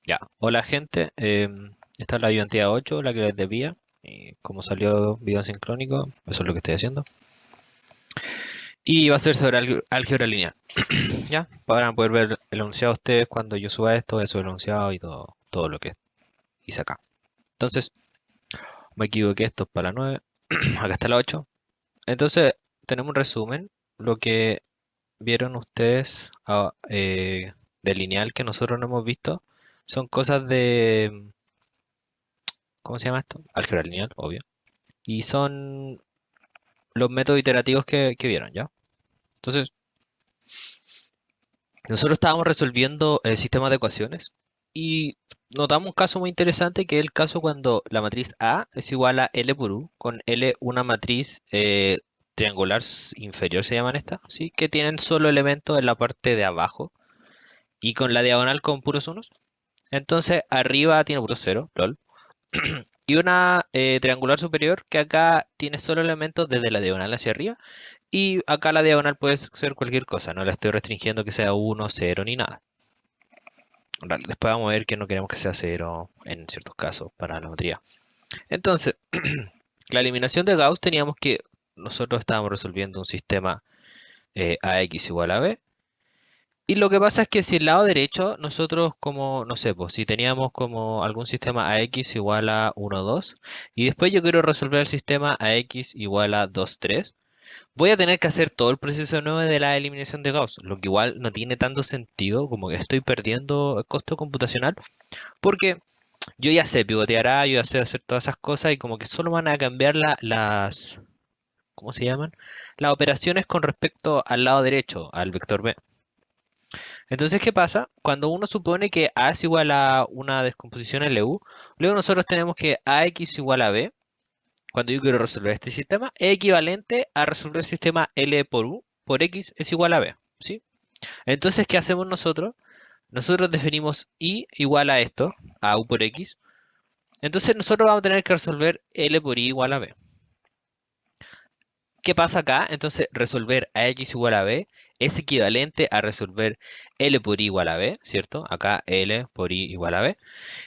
Ya, hola gente, esta es la ayudantía 8, la que les debía, y como salió video sincrónico, eso es lo que estoy haciendo. Y va a ser sobre álgebra lineal, ¿ya? Para poder ver el enunciado ustedes cuando yo suba esto, eso el enunciado y todo lo que hice acá. Entonces, me equivoqué, esto es para la 9, acá está la 8. Entonces, tenemos un resumen, lo que vieron ustedes de lineal que nosotros no hemos visto, son cosas de, ¿cómo se llama esto? Álgebra lineal, obvio. Y son los métodos iterativos que vieron, ¿ya? Entonces, nosotros estábamos resolviendo sistemas de ecuaciones y notamos un caso muy interesante que es el caso cuando la matriz A es igual a L por U, con L una matriz triangular inferior, se llaman estas, ¿sí? Que tienen solo elementos en la parte de abajo y con la diagonal con puros unos. Entonces, arriba tiene puros cero, lol. Y una triangular superior que acá tiene solo elementos desde la diagonal hacia arriba. Y acá la diagonal puede ser cualquier cosa, no la estoy restringiendo que sea uno, 0 ni nada. Después vamos a ver que no queremos que sea cero en ciertos casos para la geometría. Entonces, la eliminación de Gauss teníamos que nosotros estábamos resolviendo un sistema AX igual a B. Y lo que pasa es que si el lado derecho, nosotros como, no sé, pues si teníamos como algún sistema AX igual a 1, 2, y después yo quiero resolver el sistema AX igual a 2, 3. Voy a tener que hacer todo el proceso nuevo de la eliminación de Gauss, lo que igual no tiene tanto sentido, como que estoy perdiendo costo computacional, porque yo ya sé pivotear A, yo ya sé hacer todas esas cosas y como que solo van a cambiar las, ¿cómo se llaman? Las operaciones con respecto al lado derecho, al vector B. Entonces, ¿qué pasa? Cuando uno supone que A es igual a una descomposición LU, luego nosotros tenemos que AX igual a B, cuando yo quiero resolver este sistema, es equivalente a resolver el sistema L por U por X es igual a B, ¿sí? Entonces, ¿qué hacemos nosotros? Nosotros definimos Y igual a esto, a U por X. Entonces, nosotros vamos a tener que resolver L por Y igual a B. ¿Qué pasa acá? Entonces, resolver a X igual a B es equivalente a resolver L por Y igual a B, ¿cierto? Acá L por Y igual a B.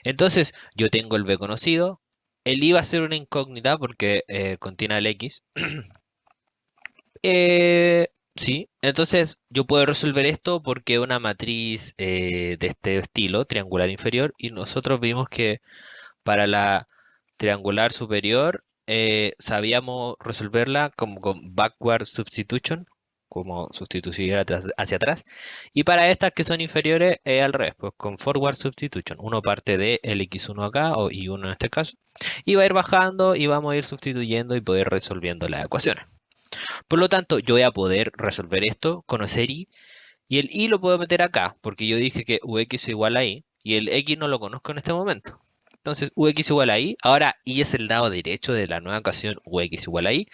Entonces, yo tengo el B conocido. El Y va a ser una incógnita porque contiene el X. Sí, entonces yo puedo resolver esto porque una matriz de este estilo, triangular inferior, y nosotros vimos que para la triangular superior sabíamos resolverla como con backward substitution, como sustituir hacia atrás, y para estas que son inferiores al revés, pues con forward substitution, uno parte de el x1 acá o y1 en este caso, y va a ir bajando y vamos a ir sustituyendo y poder resolviendo las ecuaciones. Por lo tanto, yo voy a poder resolver esto, conocer y el y lo puedo meter acá, porque yo dije que ux es igual a y, y el x no lo conozco en este momento. Entonces, ux igual a y, ahora y es el lado derecho de la nueva ecuación ux igual a y,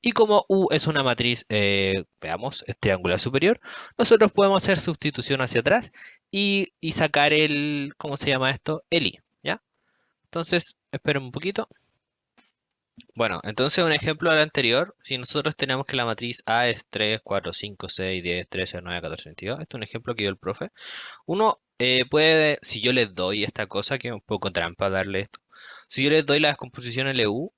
y como u es una matriz, veamos, es triangular superior, nosotros podemos hacer sustitución hacia atrás y sacar el, ¿cómo se llama esto? El y, ¿ya? Entonces, esperen un poquito. Bueno, entonces un ejemplo del anterior, si nosotros tenemos que la matriz A es 3, 4, 5, 6, 10, 13, 9, 14, 22, este es un ejemplo que dio el profe. Uno puede, si yo les doy esta cosa, que es un poco trampa darle esto, si yo les doy la descomposición LU,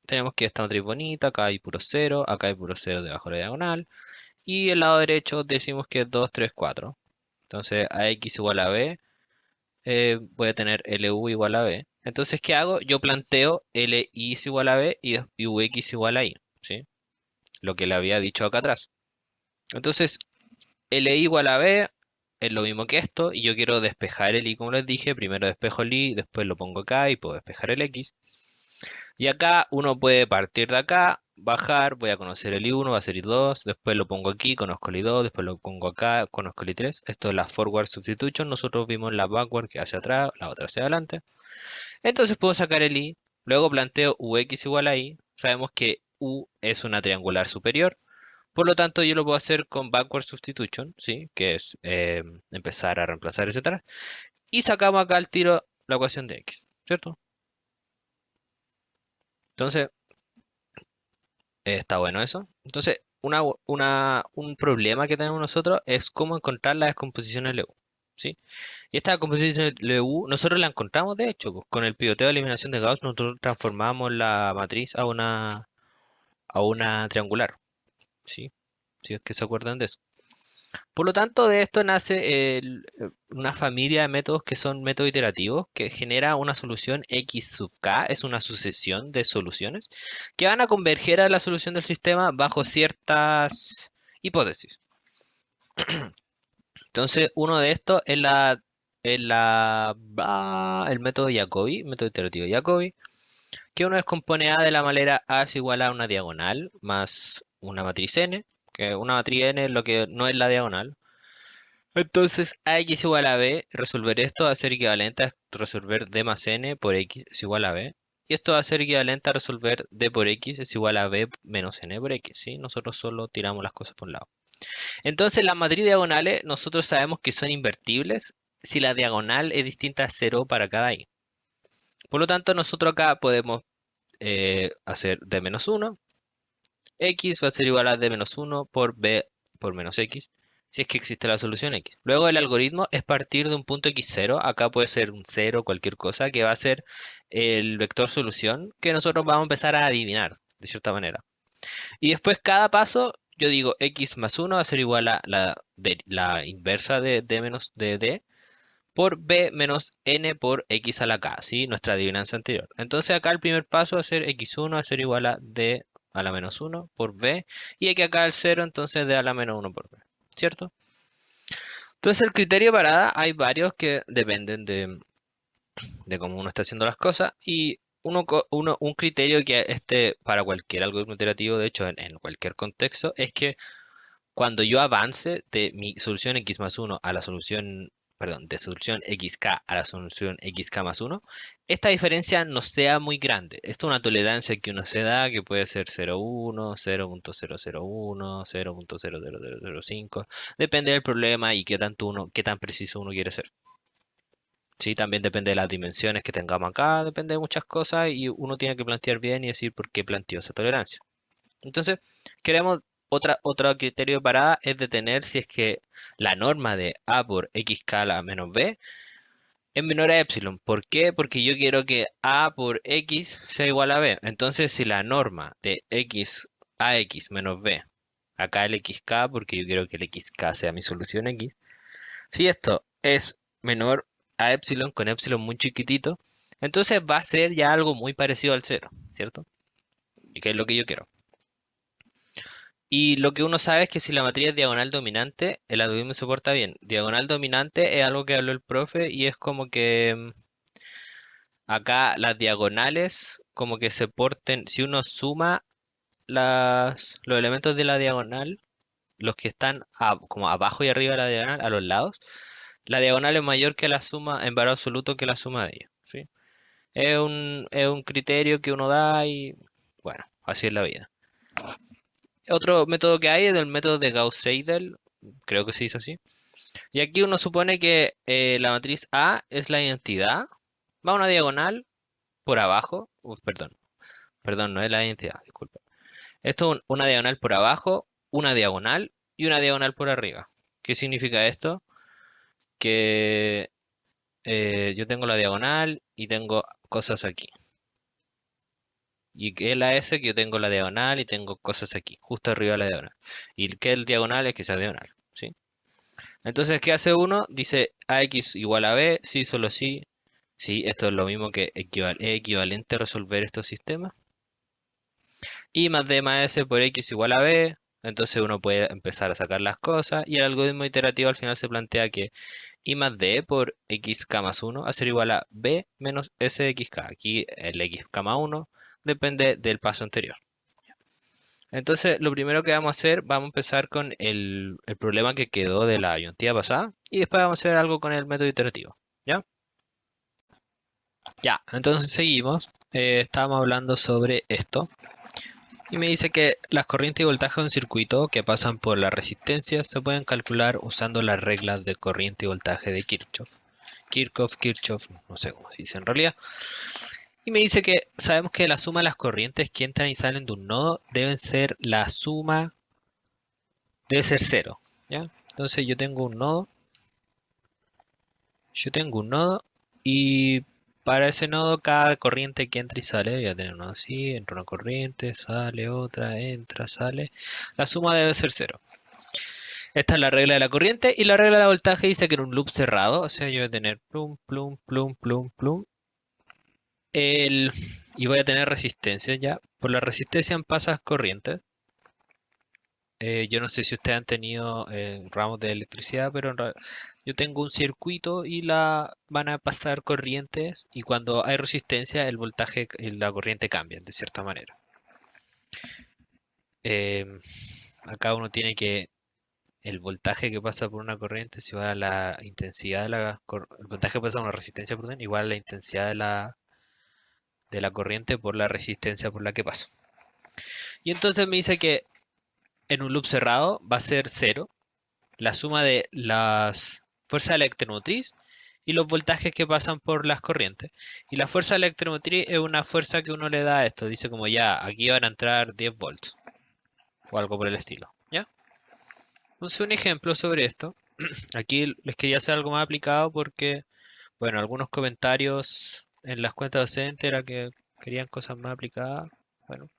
tenemos que esta matriz bonita, acá hay puro cero, acá hay puro cero debajo de la diagonal, y el lado derecho decimos que es 2, 3, 4. Entonces AX igual a B, voy a tener LU igual a B. Entonces, ¿qué hago? Yo planteo LI es igual a B y UX igual a I, ¿sí? Lo que le había dicho acá atrás. Entonces, LI igual a B es lo mismo que esto y yo quiero despejar el I como les dije. Primero despejo el I, después lo pongo acá y puedo despejar el X. Y acá uno puede partir de acá, bajar, voy a conocer el I1, va a ser I2, después lo pongo aquí, conozco el I2, después lo pongo acá, conozco el I3. Esto es la forward substitution, nosotros vimos la backward que hacia atrás, la otra hacia adelante. Entonces puedo sacar el i, luego planteo ux igual a i, sabemos que u es una triangular superior, por lo tanto yo lo puedo hacer con backward substitution, ¿sí? Que es empezar a reemplazar etcétera, y sacamos acá al tiro la ecuación de x, ¿cierto? Entonces, está bueno eso. Entonces, un problema que tenemos nosotros es cómo encontrar la descomposición LU, ¿sí? Y esta composición de U, nosotros la encontramos, de hecho, pues, con el pivoteo de eliminación de Gauss, nosotros transformamos la matriz a una triangular, ¿sí? Si es que se acuerdan de eso. Por lo tanto, de esto nace una familia de métodos que son métodos iterativos, que genera una solución X sub k, es una sucesión de soluciones, que van a converger a la solución del sistema bajo ciertas hipótesis. Entonces, uno de estos el método Jacobi, método iterativo Jacobi, que uno descompone A de la manera A es igual a una diagonal más una matriz n, que una matriz n es lo que no es la diagonal. Entonces, AX igual a B, resolver esto va a ser equivalente a resolver D más N por X es igual a B. Y esto va a ser equivalente a resolver D por X es igual a B menos N por X, ¿sí? Nosotros solo tiramos las cosas por un lado. Entonces, las matrices diagonales, nosotros sabemos que son invertibles si la diagonal es distinta a 0 para cada i. Por lo tanto, nosotros acá podemos hacer D menos 1. X va a ser igual a D menos 1 por B por menos X, si es que existe la solución X. Luego el algoritmo es partir de un punto X0, acá puede ser un 0, cualquier cosa, que va a ser el vector solución que nosotros vamos a empezar a adivinar, de cierta manera. Y después cada paso, yo digo X más 1 va a ser igual a la inversa de D menos de D por B menos N por X a la K, ¿sí? Nuestra adivinanza anterior. Entonces acá el primer paso va a ser X1 va a ser igual a D a la menos 1 por B, y aquí acá el 0, entonces D a la menos 1 por B, ¿cierto? Entonces el criterio de parada hay varios que dependen de cómo uno está haciendo las cosas, y un criterio que para cualquier algoritmo iterativo, de hecho en cualquier contexto, es que cuando yo avance de mi solución x más 1 a la solución, perdón, de solución xk a la solución xk más 1, esta diferencia no sea muy grande. Esto es una tolerancia que uno se da, que puede ser 0,1, 0,001, 0,00005, depende del problema y qué tan preciso uno quiere ser. Sí, también depende de las dimensiones que tengamos acá, depende de muchas cosas y uno tiene que plantear bien y decir por qué planteó esa tolerancia. Entonces, queremos otro criterio de parada es detener si es que la norma de A por X escala menos B es menor a epsilon. ¿Por qué? Porque yo quiero que A por X sea igual a B. Entonces, si la norma de X a X menos B, acá el XK, porque yo quiero que el XK sea mi solución X, si esto es menor a epsilon con epsilon muy chiquitito, entonces va a ser ya algo muy parecido al cero, ¿cierto? Y que es lo que yo quiero. Y lo que uno sabe es que si la matriz es diagonal dominante, el algoritmo se porta bien. Diagonal dominante es algo que habló el profe y es como que acá las diagonales como que se porten, si uno suma los elementos de la diagonal, los que están como abajo y arriba de la diagonal, a los lados, la diagonal es mayor que la suma, en valor absoluto que la suma de ellos, ¿sí? Es un criterio que uno da y bueno, así es la vida. Otro método que hay es el método de Gauss-Seidel, creo que se dice así. Y aquí uno supone que la matriz A es la identidad, va una diagonal por abajo, perdón, no es la identidad, disculpa. Esto es una diagonal por abajo, una diagonal y una diagonal por arriba. ¿Qué significa esto? Que yo tengo la diagonal y tengo cosas aquí. Y que es la S que yo tengo la diagonal y tengo cosas aquí, justo arriba de la diagonal. Y que el diagonal es que sea diagonal, ¿sí? Entonces, ¿qué hace uno? Dice AX igual a B, sí, solo sí. Sí, esto es lo mismo que es equivalente a resolver estos sistemas. Y más D más S por X igual a B. Entonces uno puede empezar a sacar las cosas. Y el algoritmo iterativo al final se plantea que I más D por XK más 1 va a ser igual a B menos SXK. Aquí el XK más 1 depende del paso anterior. Entonces, lo primero que vamos a hacer, vamos a empezar con el problema que quedó de la disyuntiva pasada y después vamos a hacer algo con el método iterativo. ¿Ya? Ya, entonces seguimos. Estábamos hablando sobre esto y me dice que las corrientes y voltaje de un circuito que pasan por la resistencia se pueden calcular usando las reglas de corriente y voltaje de Kirchhoff. Kirchhoff, no sé cómo se dice en realidad. Y me dice que sabemos que la suma de las corrientes que entran y salen de un nodo deben ser la suma, debe ser cero, ¿ya? Entonces yo tengo un nodo Yo tengo un nodo y para ese nodo cada corriente que entra y sale, voy a tener uno así, entra una corriente, sale otra, entra, sale. La suma debe ser cero. Esta es la regla de la corriente y la regla de voltaje dice que en un loop cerrado, o sea, yo voy a tener plum, plum, plum, plum, plum, y voy a tener resistencia ya. Por la resistencia pasas corriente. Yo no sé si ustedes han tenido ramos de electricidad, pero yo tengo un circuito y van a pasar corrientes y cuando hay resistencia el voltaje y la corriente cambian de cierta manera. Em, Acá uno tiene que el voltaje que pasa por una corriente es igual a la intensidad de el voltaje que pasa por una resistencia, perdón, igual a la intensidad de la corriente por la resistencia por la que pasa. Y entonces me dice que en un loop cerrado va a ser cero la suma de las fuerzas electromotriz y los voltajes que pasan por las corrientes. Y la fuerza electromotriz es una fuerza que uno le da a esto. Dice como ya, aquí van a entrar 10 volts o algo por el estilo. ¿Ya? Entonces un ejemplo sobre esto. Aquí les quería hacer algo más aplicado porque, bueno, algunos comentarios en las cuentas docentes era que querían cosas más aplicadas. Bueno,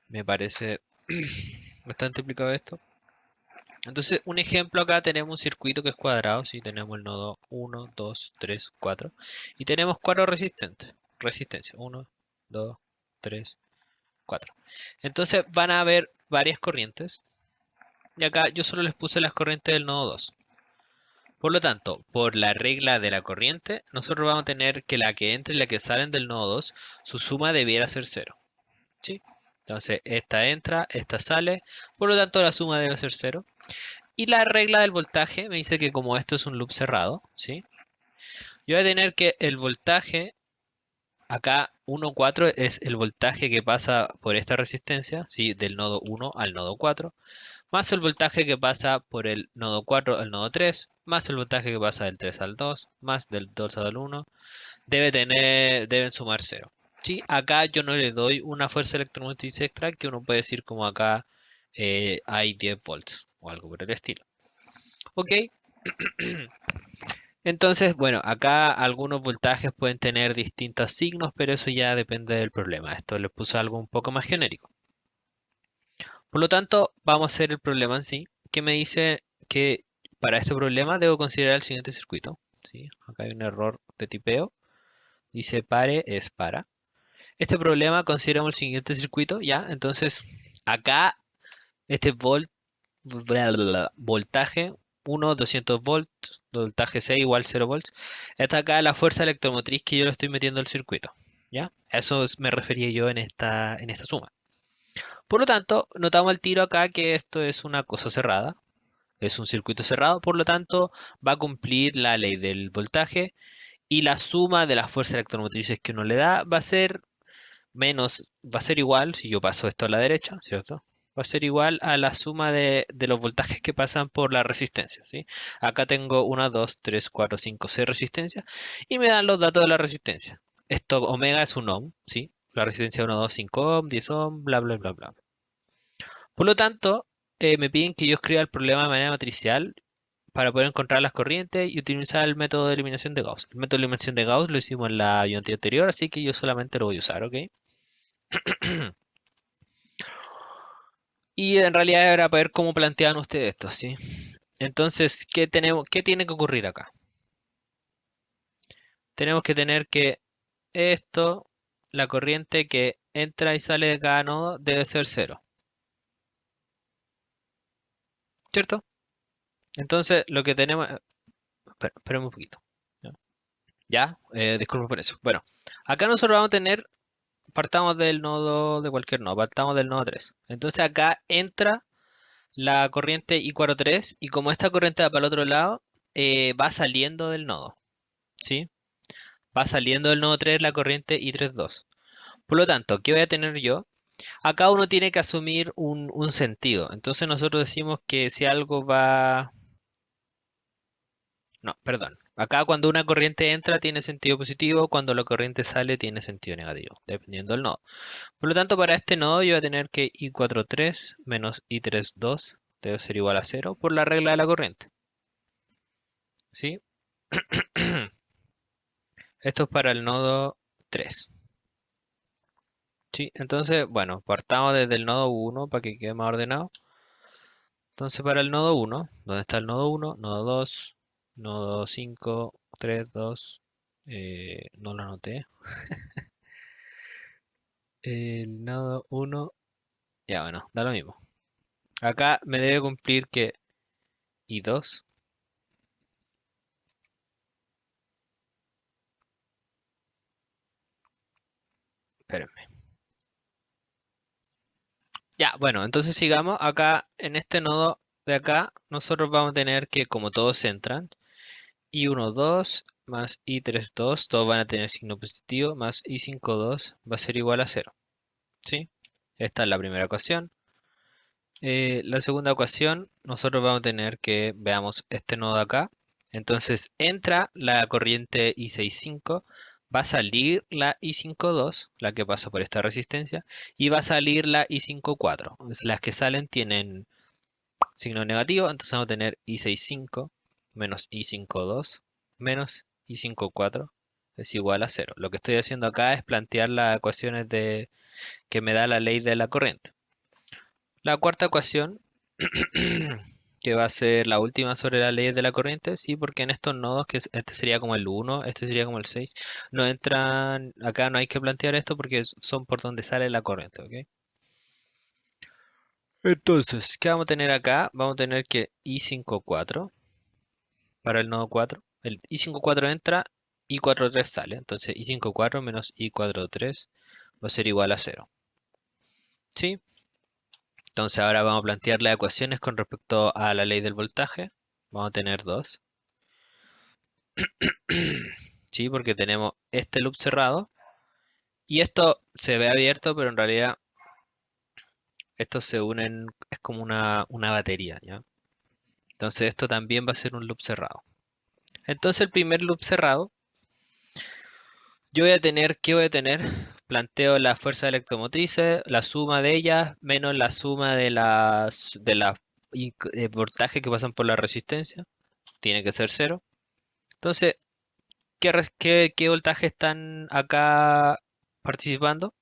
me parece bastante aplicado esto. Entonces, un ejemplo acá tenemos un circuito que es cuadrado, si tenemos el nodo 1, 2, 3, 4 y tenemos cuatro resistentes. Resistencia, 1, 2, 3, 4. Entonces van a haber varias corrientes y acá yo solo les puse las corrientes del nodo 2. Por lo tanto, por la regla de la corriente, nosotros vamos a tener que la que entra y la que salen del nodo 2, su suma debiera ser cero. ¿Sí? Entonces, esta entra, esta sale, por lo tanto la suma debe ser cero. Y la regla del voltaje me dice que como esto es un loop cerrado, ¿sí? Yo voy a tener que el voltaje, acá 1,4 es el voltaje que pasa por esta resistencia, ¿sí? Del nodo 1 al nodo 4, más el voltaje que pasa por el nodo 4 al nodo 3, más el voltaje que pasa del 3 al 2, más del 2 al 1, deben sumar cero. ¿Sí? Acá yo no le doy una fuerza electromotriz extra que uno puede decir como acá hay 10 volts o algo por el estilo. Ok, entonces, bueno, acá algunos voltajes pueden tener distintos signos, pero eso ya depende del problema. Esto le puse algo un poco más genérico. Por lo tanto, vamos a hacer el problema en sí, que me dice que para este problema debo considerar el siguiente circuito. ¿Sí? Acá hay un error de tipeo. Dice pare es para. Este problema consideramos el siguiente circuito, ¿ya? Entonces, acá este voltaje 1, 200 volts, voltaje 6 igual 0 volts. Está acá la fuerza electromotriz que yo le estoy metiendo al circuito. ¿Ya? A eso me refería yo en esta suma. Por lo tanto, notamos al tiro acá que esto es una cosa cerrada. Es un circuito cerrado, por lo tanto, va a cumplir la ley del voltaje y la suma de las fuerzas electromotrices que uno le da va a ser igual, si yo paso esto a la derecha, ¿cierto? Va a ser igual a la suma de los voltajes que pasan por la resistencia, ¿sí? Acá tengo 1, 2, 3, 4, 5, 6 resistencias y me dan los datos de la resistencia. Esto, omega es un ohm, ¿sí? La resistencia 1, 2, 5 ohm, 10 ohm, bla, bla, bla, bla. Por lo tanto, me piden que yo escriba el problema de manera matricial para poder encontrar las corrientes y utilizar el método de eliminación de Gauss. El método de eliminación de Gauss lo hicimos en la ayudantía anterior, así que yo solamente lo voy a usar, ¿ok? Y en realidad era para ver cómo plantean ustedes esto, ¿sí? Entonces, ¿qué tiene que ocurrir acá? Tenemos que tener que esto, la corriente que entra y sale de cada nodo debe ser cero, ¿cierto? Entonces, lo que tenemos... espérame un poquito. ¿Ya? ¿Ya? Disculpa por eso. Bueno, acá nosotros vamos a tener... Partamos del nodo de cualquier nodo, partamos del nodo 3. Entonces acá entra la corriente I43 y como esta corriente va para el otro lado, va saliendo del nodo, ¿sí? Va saliendo del nodo 3 la corriente I32. Por lo tanto, ¿qué voy a tener yo? Acá uno tiene que asumir un sentido. Entonces nosotros decimos que si algo va... No, perdón. Acá cuando una corriente entra tiene sentido positivo, cuando la corriente sale tiene sentido negativo, dependiendo del nodo. Por lo tanto, para este nodo yo voy a tener que I43 menos I32 debe ser igual a cero por la regla de la corriente. ¿Sí? Esto es para el nodo 3. ¿Sí? Entonces, bueno, partamos desde el nodo 1 para que quede más ordenado. Entonces, para el nodo 1, ¿dónde está el nodo 1? Nodo 2, nodo 5, 3, 2. No lo anoté. El nodo 1, ya bueno, da lo mismo. Acá me debe cumplir que i2, espérenme. Ya, bueno, entonces sigamos. Acá en este nodo de acá, nosotros vamos a tener que, como todos entran, i1, 2 más i3, 2, todos van a tener signo positivo, más i5, 2 va a ser igual a 0. ¿Sí? Esta es la primera ecuación. La segunda ecuación, nosotros vamos a tener que, veamos este nodo acá. Entonces entra la corriente I65, va a salir la I52, la que pasa por esta resistencia, y va a salir la I54. Las que salen tienen signo negativo, entonces vamos a tener I65 menos I52 menos I54 es igual a 0. Lo que estoy haciendo acá es plantear las ecuaciones que me da la ley de la corriente. La cuarta ecuación, que va a ser la última sobre las leyes de la corriente, sí, porque en estos nodos, este sería como el 1, este sería como el 6, no entran, acá no hay que plantear esto porque son por donde sale la corriente, ¿ok? Entonces, ¿qué vamos a tener acá? Vamos a tener que I54 para el nodo 4. El I54 entra, I43 sale. Entonces, I54 menos I43 va a ser igual a 0. ¿Sí? Entonces, ahora vamos a plantear las ecuaciones con respecto a la ley del voltaje. Vamos a tener dos. ¿Sí? Porque tenemos este loop cerrado. Y esto se ve abierto, pero en realidad estos se unen, es como una batería, ¿ya? Entonces, esto también va a ser un loop cerrado. Entonces, el primer loop cerrado yo voy a tener, ¿qué voy a tener? Planteo las fuerzas electromotrices, la suma de ellas menos la suma de voltajes que pasan por la resistencia. Tiene que ser cero. Entonces, ¿qué voltajes están acá participando?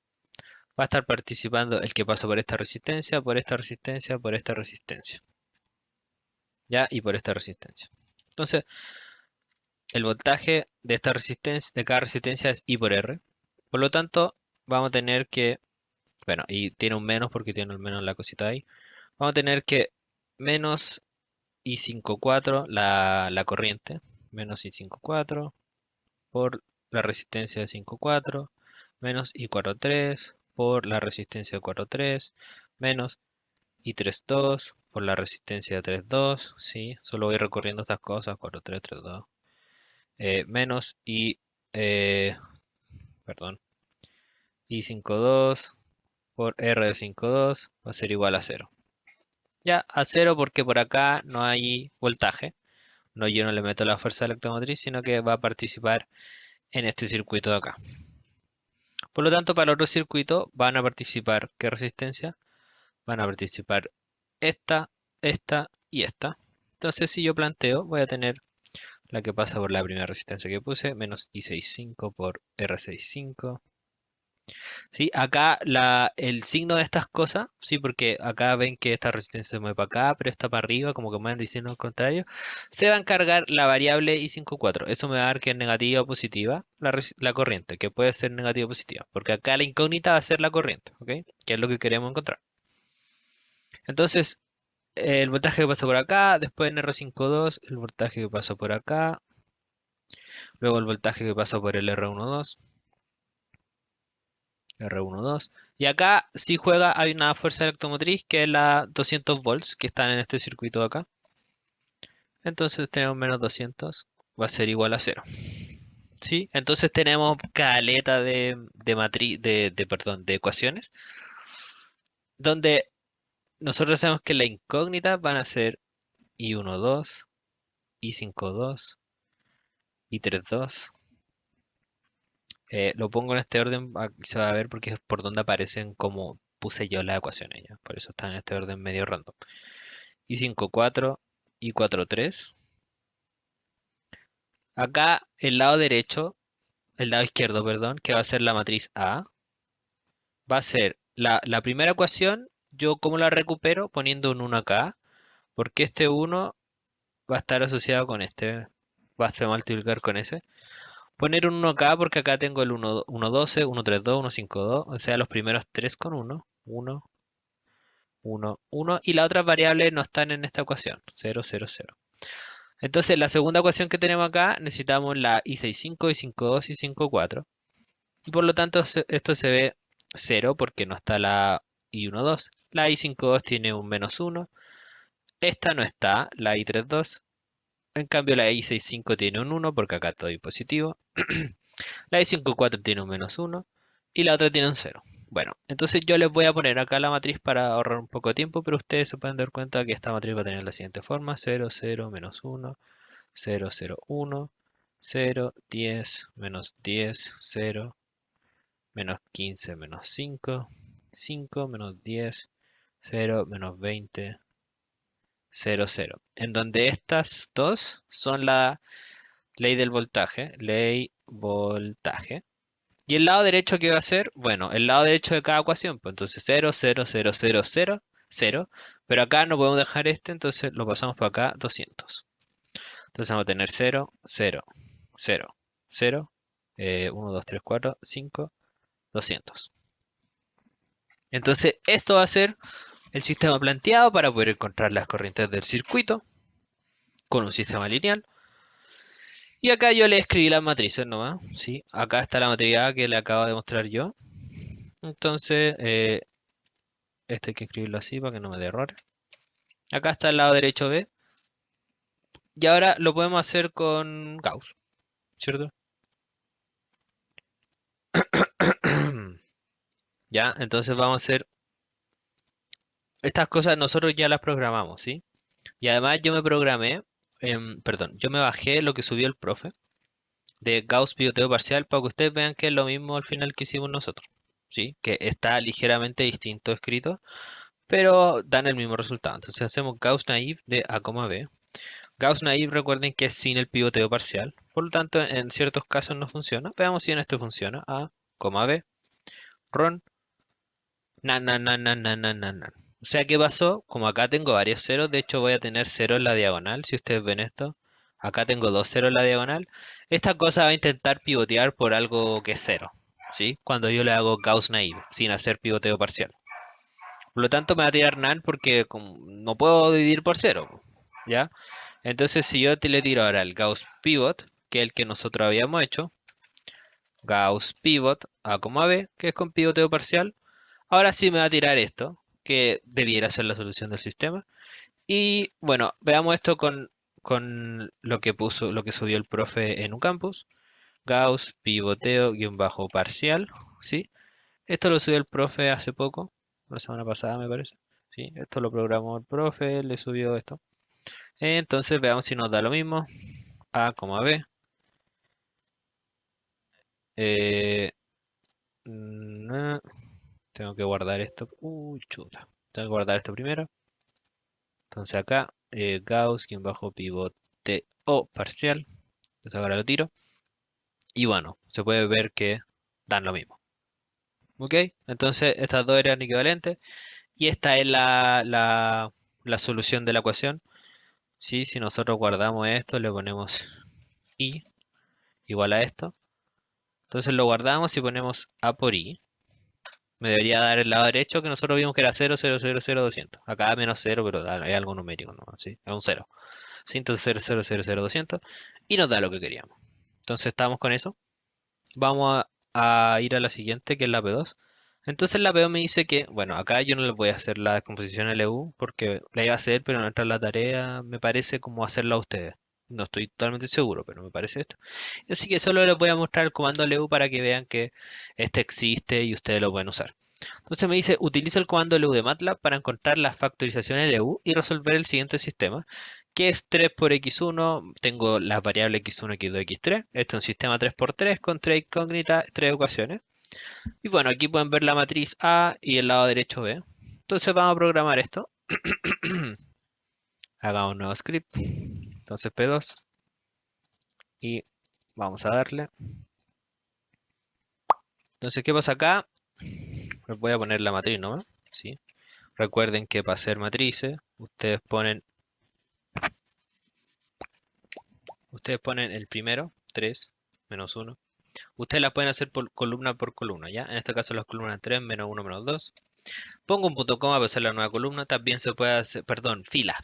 Va a estar participando el que pasa por esta resistencia, por esta resistencia, por esta resistencia. ¿Ya? Y por esta resistencia. Entonces, el voltaje de esta resistencia, de cada resistencia es I por R. Por lo tanto, vamos a tener que, bueno, y tiene un menos porque tiene un menos la cosita ahí. Vamos a tener que menos I54, la corriente, menos I54 por la resistencia de 54, menos I43 por la resistencia de 43, menos I32 por la resistencia de 32, sí, solo voy recorriendo estas cosas, 43, 32, menos eh, perdón, I52 por R de 52 va a ser igual a 0. Ya, a 0 porque por acá no hay voltaje. No, yo no le meto la fuerza electromotriz, sino que va a participar en este circuito de acá. Por lo tanto, para el otro circuito van a participar, ¿qué resistencia? Van a participar esta, esta y esta. Entonces, si yo planteo, voy a tener la que pasa por la primera resistencia que puse, menos I65 por R65. Sí, acá el signo de estas cosas, sí, porque acá ven que esta resistencia se mueve para acá, pero está para arriba, como que mueven diciendo lo contrario, se va a encargar la variable I54. Eso me va a dar que es negativa o positiva la corriente, que puede ser negativa o positiva, porque acá la incógnita va a ser la corriente, ¿ok? Que es lo que queremos encontrar. Entonces, el voltaje que pasa por acá, después en R52, el voltaje que pasa por acá, luego el voltaje que pasa por el R12. R12. Y acá sí juega, hay una fuerza electromotriz que es la 200 volts que están en este circuito de acá. Entonces tenemos menos 200, va a ser igual a cero. ¿Sí? Entonces tenemos caleta de matriz, perdón, de ecuaciones, donde nosotros sabemos que la incógnita van a ser I12, I52, I32. Lo pongo en este orden, aquí se va a ver porque es por donde aparecen como puse yo las ecuaciones ya. Por eso están en este orden medio random. I54, I43, Acá el lado derecho, el lado izquierdo, perdón, que va a ser la matriz A, va a ser la primera ecuación, yo cómo la recupero poniendo un 1 acá, porque este 1 va a estar asociado con este, va a ser multiplicar con ese. Poner un 1 acá porque acá tengo el 1, 1, 12, 1, 3, 2, 1, 5, 2, o sea, los primeros 3 con 1, 1, 1, 1, y las otras variables no están en esta ecuación, 0, 0, 0. Entonces, la segunda ecuación que tenemos acá, necesitamos la I65, I52 y 54. Y por lo tanto, esto se ve 0 porque no está la I12. La I52 tiene un menos 1. Esta no está, la I32. En cambio, la I65 tiene un 1 porque acá estoy positivo. La I54 tiene un menos 1 y la otra tiene un 0. Bueno, entonces yo les voy a poner acá la matriz para ahorrar un poco de tiempo, pero ustedes se pueden dar cuenta que esta matriz va a tener la siguiente forma: 0, 0, menos 1, 0, 0, 1, 0, 10, menos 10, 0, menos 15, menos 5, 5, menos 10, 0, menos 20, 0, 0. En donde estas dos son la ley del voltaje, ley voltaje. ¿Y el lado derecho qué va a ser? Bueno, el lado derecho de cada ecuación, pues entonces 0, 0, 0, 0, 0, 0. Pero acá no podemos dejar este, entonces lo pasamos para acá, 200. Entonces vamos a tener 0, 0, 0, 0, 1, 2, 3, 4, 5, 200. Entonces esto va a ser el sistema planteado para poder encontrar las corrientes del circuito con un sistema lineal. Y acá yo le escribí las matrices nomás, ¿sí? Acá está la matriz A que le acabo de mostrar yo. Entonces, esto hay que escribirlo así para que no me dé errores. Acá está el lado derecho B. Y ahora lo podemos hacer con Gauss, ¿cierto? Ya, entonces vamos a hacer estas cosas, nosotros ya las programamos, ¿sí? Y además yo me programé, perdón, yo me bajé lo que subió el profe de Gauss pivoteo parcial para que ustedes vean que es lo mismo al final que hicimos nosotros, ¿sí? Que está ligeramente distinto escrito, pero dan el mismo resultado. Entonces hacemos Gauss naive de A, B. Gauss naive, recuerden que es sin el pivoteo parcial, por lo tanto en ciertos casos no funciona. Veamos si en este funciona. A, B, ron, nan, nan, nan, nan, nan, nan, nan, nan. O sea, ¿qué pasó? Como acá tengo varios ceros, de hecho voy a tener cero en la diagonal, si ustedes ven esto. Acá tengo dos ceros en la diagonal. Esta cosa va a intentar pivotear por algo que es cero, ¿sí? Cuando yo le hago Gauss naive, sin hacer pivoteo parcial. Por lo tanto me va a tirar nan porque no puedo dividir por cero, ¿ya? Entonces si yo le tiro ahora el Gauss pivot, que es el que nosotros habíamos hecho, Gauss pivot A, B, que es con pivoteo parcial, ahora sí me va a tirar esto, que debiera ser la solución del sistema. Y bueno, veamos esto con lo que puso, lo que subió el profe en un campus. Gauss pivoteo guión bajo parcial, ¿sí? Esto lo subió el profe hace poco, la semana pasada me parece. ¿Sí? Esto lo programó el profe, le subió esto. Entonces veamos si nos da lo mismo. A, B. Eh, tengo que guardar esto. Uy, chuta. Tengo que guardar esto primero. Entonces acá, Gauss, quien bajo pivote o parcial. Entonces ahora lo tiro. Y bueno, se puede ver que dan lo mismo. ¿Ok? Entonces estas dos eran equivalentes. Y esta es la solución de la ecuación. ¿Sí? Si nosotros guardamos esto, le ponemos I igual a esto. Entonces lo guardamos y ponemos A por I. Me debería dar el lado derecho que nosotros vimos que era 0, 0, 0, 0, 200. Acá menos 0, pero hay algo numérico, ¿no? ¿Sí? Es un 0. Sí, entonces 0, 0, 0, 0, 200. Y nos da lo que queríamos. Entonces estamos con eso. Vamos a ir a la siguiente, que es la P2. Entonces la P2 me dice que, bueno, acá yo no les voy a hacer la descomposición LU porque la iba a hacer, pero no entra en la tarea, me parece como hacerla a ustedes. No estoy totalmente seguro, pero me parece esto. Así que solo les voy a mostrar el comando LU para que vean que este existe y ustedes lo pueden usar. Entonces me dice, utiliza el comando LU de MATLAB para encontrar la factorización LU y resolver el siguiente sistema, que es 3 por x1, tengo las variables x1, x2, x3. Este es un sistema 3 por 3 con 3 incógnitas, 3 ecuaciones. Y bueno, aquí pueden ver la matriz A y el lado derecho B. Entonces vamos a programar esto. Hagamos un nuevo script. Entonces P2. Y vamos a darle. Entonces, ¿qué pasa acá? Les voy a poner la matriz, ¿no? ¿Sí? Recuerden que para hacer matrices, ustedes ponen el primero, 3 menos 1. Ustedes la pueden hacer por columna, ¿ya? En este caso las columnas 3, menos 1, menos 2. Pongo un punto coma para hacer la nueva columna. También se puede hacer, perdón, fila.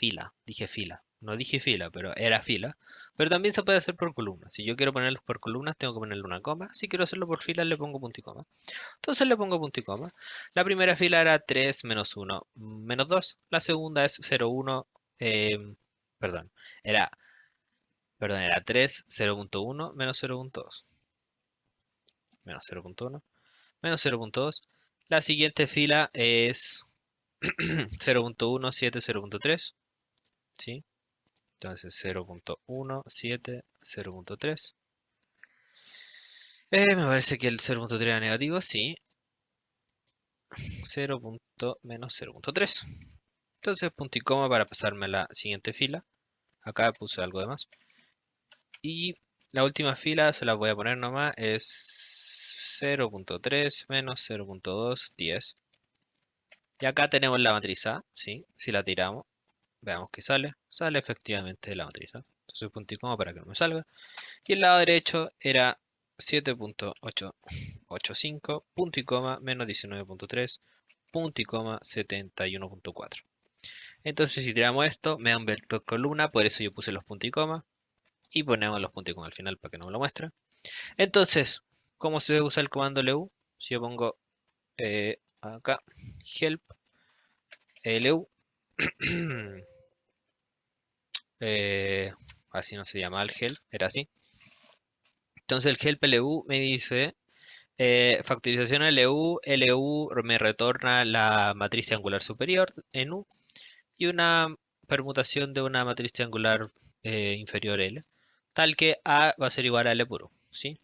Dije fila. No dije fila, pero era fila. Pero también se puede hacer por columna. Si yo quiero ponerlos por columnas, tengo que ponerle una coma. Si quiero hacerlo por filas, le pongo punto y coma. Entonces le pongo punto y coma. La primera fila era 3 menos 1 menos 2. La segunda es 0, 1. Perdón. Era, era 3, 0.1 menos 0.2. Menos 0.1 menos 0.2. La siguiente fila es 0.1, 7, 0.3. ¿Sí? Entonces 0.17, 0.3. Me parece que el 0.3 era negativo, sí. 0. Menos 0.3. Entonces punto y coma para pasarme a la siguiente fila. Acá puse algo de más. Y la última fila se la voy a poner nomás. Es 0.3 menos 0.2, 10. Y acá tenemos la matriz A, ¿sí? Si la tiramos, veamos que sale. Sale efectivamente la matriz A. Entonces punto y coma para que no me salga. Y el lado derecho era 7.885, punto y coma, menos 19.3, punto y coma, 71.4. Entonces si tiramos esto, me da un vector columna, por eso yo puse los puntos y coma. Y ponemos los puntos y coma al final para que no me lo muestre. Entonces, ¿cómo se usa el comando LU? Si yo pongo acá, help, LU, eh, así no se llama el help, era así. Entonces el help LU me dice factorización LU, LU me retorna la matriz triangular superior en U y una permutación de una matriz triangular inferior L, tal que A va a ser igual a L puro, ¿sí?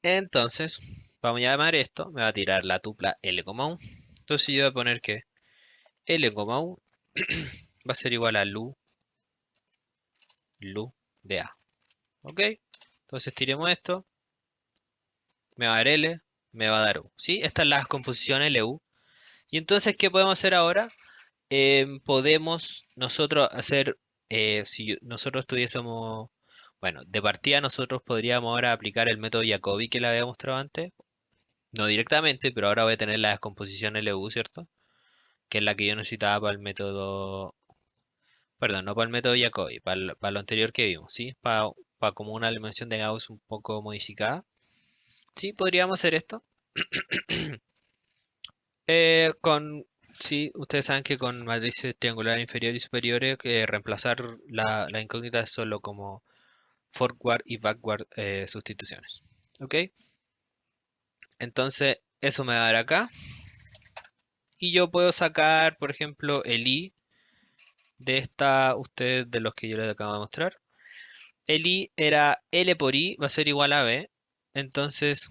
Entonces, vamos a llamar esto, me va a tirar la tupla L, 1. Entonces yo voy a poner que L, 1 va a ser igual a LU de A, ¿ok? Entonces tiremos esto, me va a dar L, me va a dar U, ¿sí? Estas son las composiciones LU. Y entonces, ¿qué podemos hacer ahora? Podemos nosotros hacer, si nosotros tuviésemos, bueno, de partida nosotros podríamos ahora aplicar el método Jacobi que le había mostrado antes, no directamente, pero ahora voy a tener la descomposición LU, ¿cierto? Que es la que yo necesitaba para el método, perdón, no para el método Jacobi, para lo anterior que vimos, ¿sí? Para como una dimensión de Gauss un poco modificada. Sí, podríamos hacer esto. Sí, ustedes saben que con matrices triangulares inferiores y superiores, reemplazar la incógnita es solo como forward y backward sustituciones. ¿Ok? Entonces, eso me va a dar acá. Y yo puedo sacar, por ejemplo, el i de ustedes de los que yo les acabo de mostrar. El i era L por i va a ser igual a B. Entonces,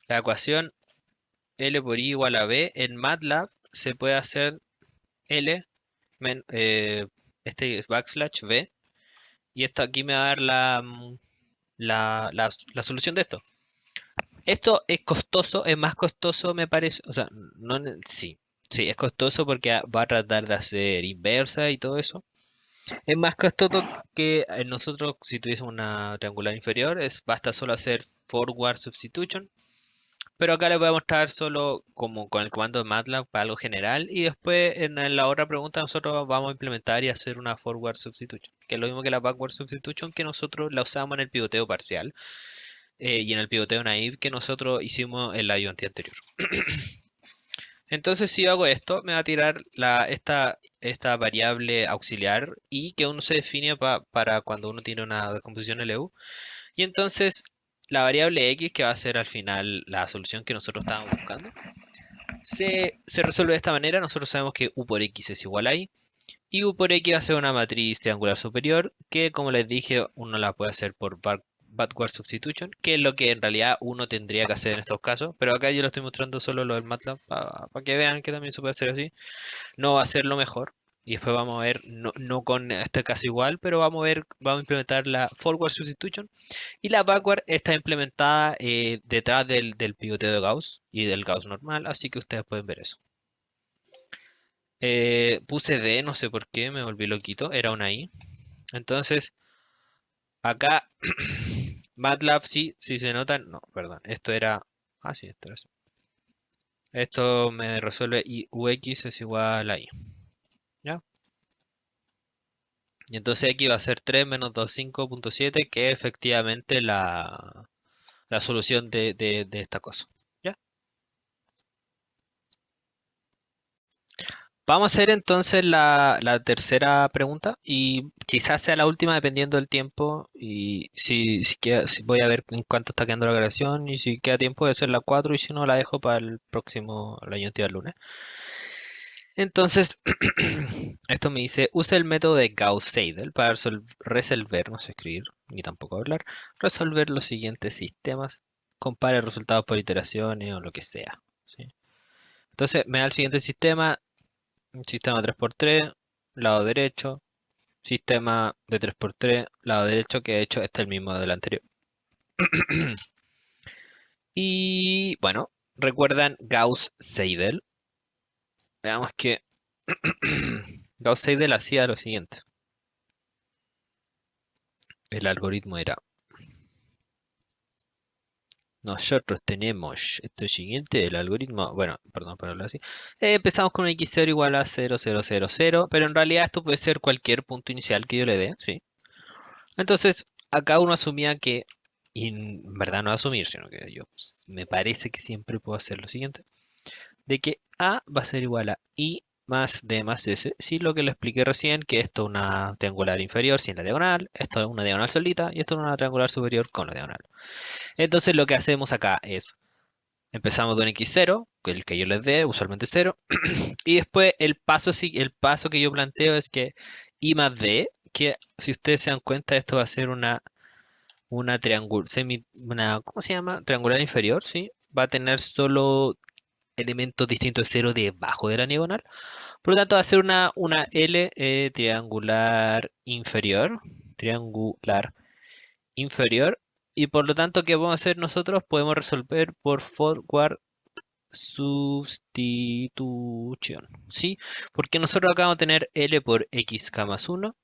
la ecuación L por i igual a B en MATLAB se puede hacer L este backslash B. Y esto aquí me va a dar la solución de esto. Esto es costoso, es más costoso me parece, o sea, no, sí, es costoso porque va a tratar de hacer inversa y todo eso. Es más costoso que nosotros si tuviésemos una triangular inferior, basta solo hacer forward substitution. Pero acá les voy a mostrar solo como con el comando de MATLAB para algo general y después en la otra pregunta nosotros vamos a implementar y hacer una forward substitution, que es lo mismo que la backward substitution que nosotros la usamos en el pivoteo parcial y en el pivoteo naive que nosotros hicimos en la ayudantía anterior. Entonces si yo hago esto, me va a tirar esta variable auxiliar y que uno se define para cuando uno tiene una descomposición LU. Y entonces la variable X, que va a ser al final la solución que nosotros estábamos buscando, se resuelve de esta manera. Nosotros sabemos que U por X es igual a Y. Y U por X va a ser una matriz triangular superior que, como les dije, uno la puede hacer por backward substitution, que es lo que en realidad uno tendría que hacer en estos casos. Pero acá yo lo estoy mostrando solo lo del MATLAB para que vean que también se puede hacer así. No va a ser lo mejor. Y después vamos a ver, no con este caso igual, pero vamos a ver, vamos a implementar la forward substitution. Y la backward está implementada detrás del pivoteo de Gauss y del Gauss normal, así que ustedes pueden ver eso. Puse D, no sé por qué, me volví loquito, era una I. Entonces, acá, MATLAB sí, si se notan, no, perdón, esto era, sí, esto era así. Esto me resuelve I, UX es igual a I, ¿ya? Y entonces X va a ser 3 menos 25.7, que es efectivamente la solución de esta cosa, ¿ya? Vamos a hacer entonces la tercera pregunta y quizás sea la última dependiendo del tiempo y si voy a ver en cuánto está quedando la grabación y si queda tiempo de ser la 4 y si no la dejo para el próximo, la siguiente del lunes. Entonces, esto me dice, usa el método de Gauss-Seidel para resolver, no sé escribir ni tampoco hablar, resolver los siguientes sistemas, compare resultados por iteraciones o lo que sea, ¿sí? Entonces, me da el siguiente sistema, un sistema 3x3, lado derecho, sistema de 3x3, lado derecho, que de hecho este es el mismo del anterior. Y bueno, recuerdan Gauss-Seidel. Veamos que Gauss-Seidel hacía lo siguiente. El algoritmo era, nosotros tenemos esto siguiente, el algoritmo, bueno, perdón por hablar así. Empezamos con un x0 igual a 0,000, pero en realidad esto puede ser cualquier punto inicial que yo le dé, ¿sí? Entonces, acá uno asumía que, y en verdad no asumir, sino que yo me parece que siempre puedo hacer lo siguiente, de que A va a ser igual a I más D más S, si lo que le expliqué recién, que esto es una triangular inferior sin la diagonal, esto es una diagonal solita, y esto es una triangular superior con la diagonal. Entonces lo que hacemos acá es, empezamos de un x0, que el que yo les dé, usualmente 0, y después el paso que yo planteo es que I más D, que si ustedes se dan cuenta, esto va a ser una ¿cómo se llama? Triangular inferior, ¿sí? Va a tener solo elementos distintos de 0 debajo de la diagonal. Por lo tanto, va a ser una L triangular inferior. Y por lo tanto, ¿qué vamos a hacer nosotros? Podemos resolver por forward sustitución, ¿sí? Porque nosotros acá vamos a tener L por xk más 1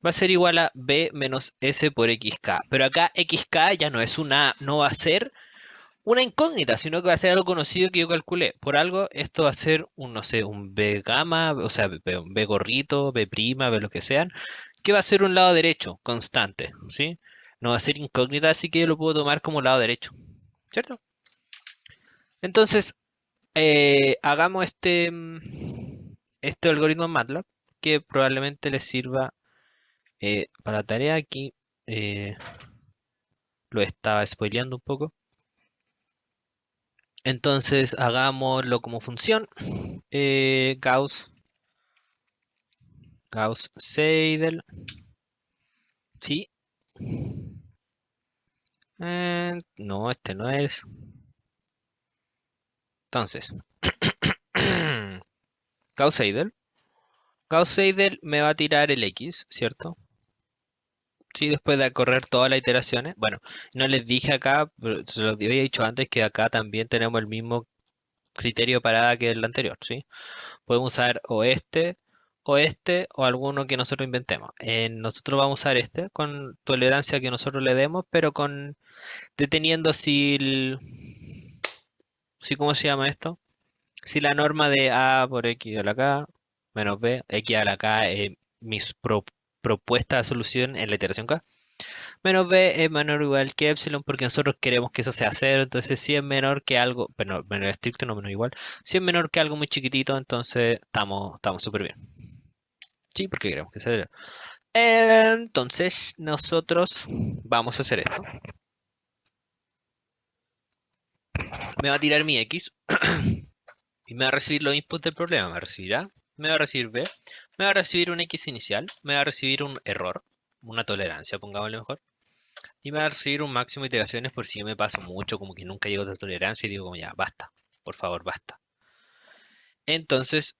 va a ser igual a b menos s por xk. Pero acá xk ya no va a ser una incógnita, sino que va a ser algo conocido que yo calculé. Por algo, esto va a ser un, no sé, un b gamma, o sea, un b gorrito, b prima, b lo que sean, que va a ser un lado derecho, constante, ¿sí? No va a ser incógnita, así que yo lo puedo tomar como lado derecho, ¿cierto? Entonces, hagamos este algoritmo en MATLAB, que probablemente les sirva para la tarea aquí. eh, lo estaba spoileando un poco. Entonces hagámoslo como función. Gauss, Gauss-Seidel. Sí. No, este no es. Entonces, Gauss-Seidel. Gauss-Seidel me va a tirar el X, ¿cierto? Sí, después de correr todas las iteraciones. Bueno, no les dije acá, pero se los había dicho antes que acá también tenemos el mismo criterio de parada que el anterior, ¿sí? Podemos usar o este o alguno que nosotros inventemos. Nosotros vamos a usar este con tolerancia que nosotros le demos, pero con deteniendo si ¿cómo se llama esto? Si la norma de A por X a la K menos B, X a la K es propuesta de solución en la iteración K, menos B es menor o igual que epsilon porque nosotros queremos que eso sea cero, entonces si es menor que algo, bueno, menor estricto, no menor igual, si es menor que algo muy chiquitito, entonces estamos súper bien. Sí, porque queremos que sea cero. Entonces nosotros vamos a hacer esto. Me va a tirar mi X y me va a recibir los inputs del problema. Me recibirá, me va a recibir B, me va a recibir un X inicial, me va a recibir un error, una tolerancia, pongámosle mejor. Y me va a recibir un máximo de iteraciones por si yo me paso mucho, como que nunca llego a esa tolerancia y digo como ya, basta, por favor, basta. Entonces,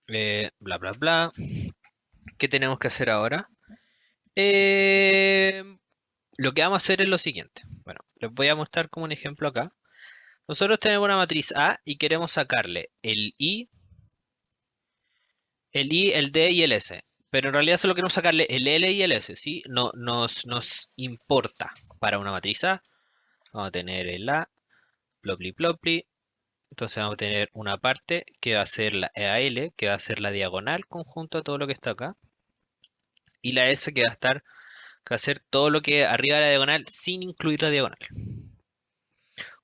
Bla, bla, bla. ¿Qué tenemos que hacer ahora? Eh, lo que vamos a hacer es lo siguiente. Bueno, les voy a mostrar como un ejemplo acá. Nosotros tenemos una matriz A y queremos sacarle el D y el S. Pero en realidad solo queremos sacarle el L y el S, ¿sí? No nos importa para una matriz A. Vamos a tener el A, plopli plopli. Entonces vamos a tener una parte que va a ser la AL, que va a ser la diagonal conjunto a todo lo que está acá. Y la S que va a ser todo lo que arriba de la diagonal sin incluir la diagonal.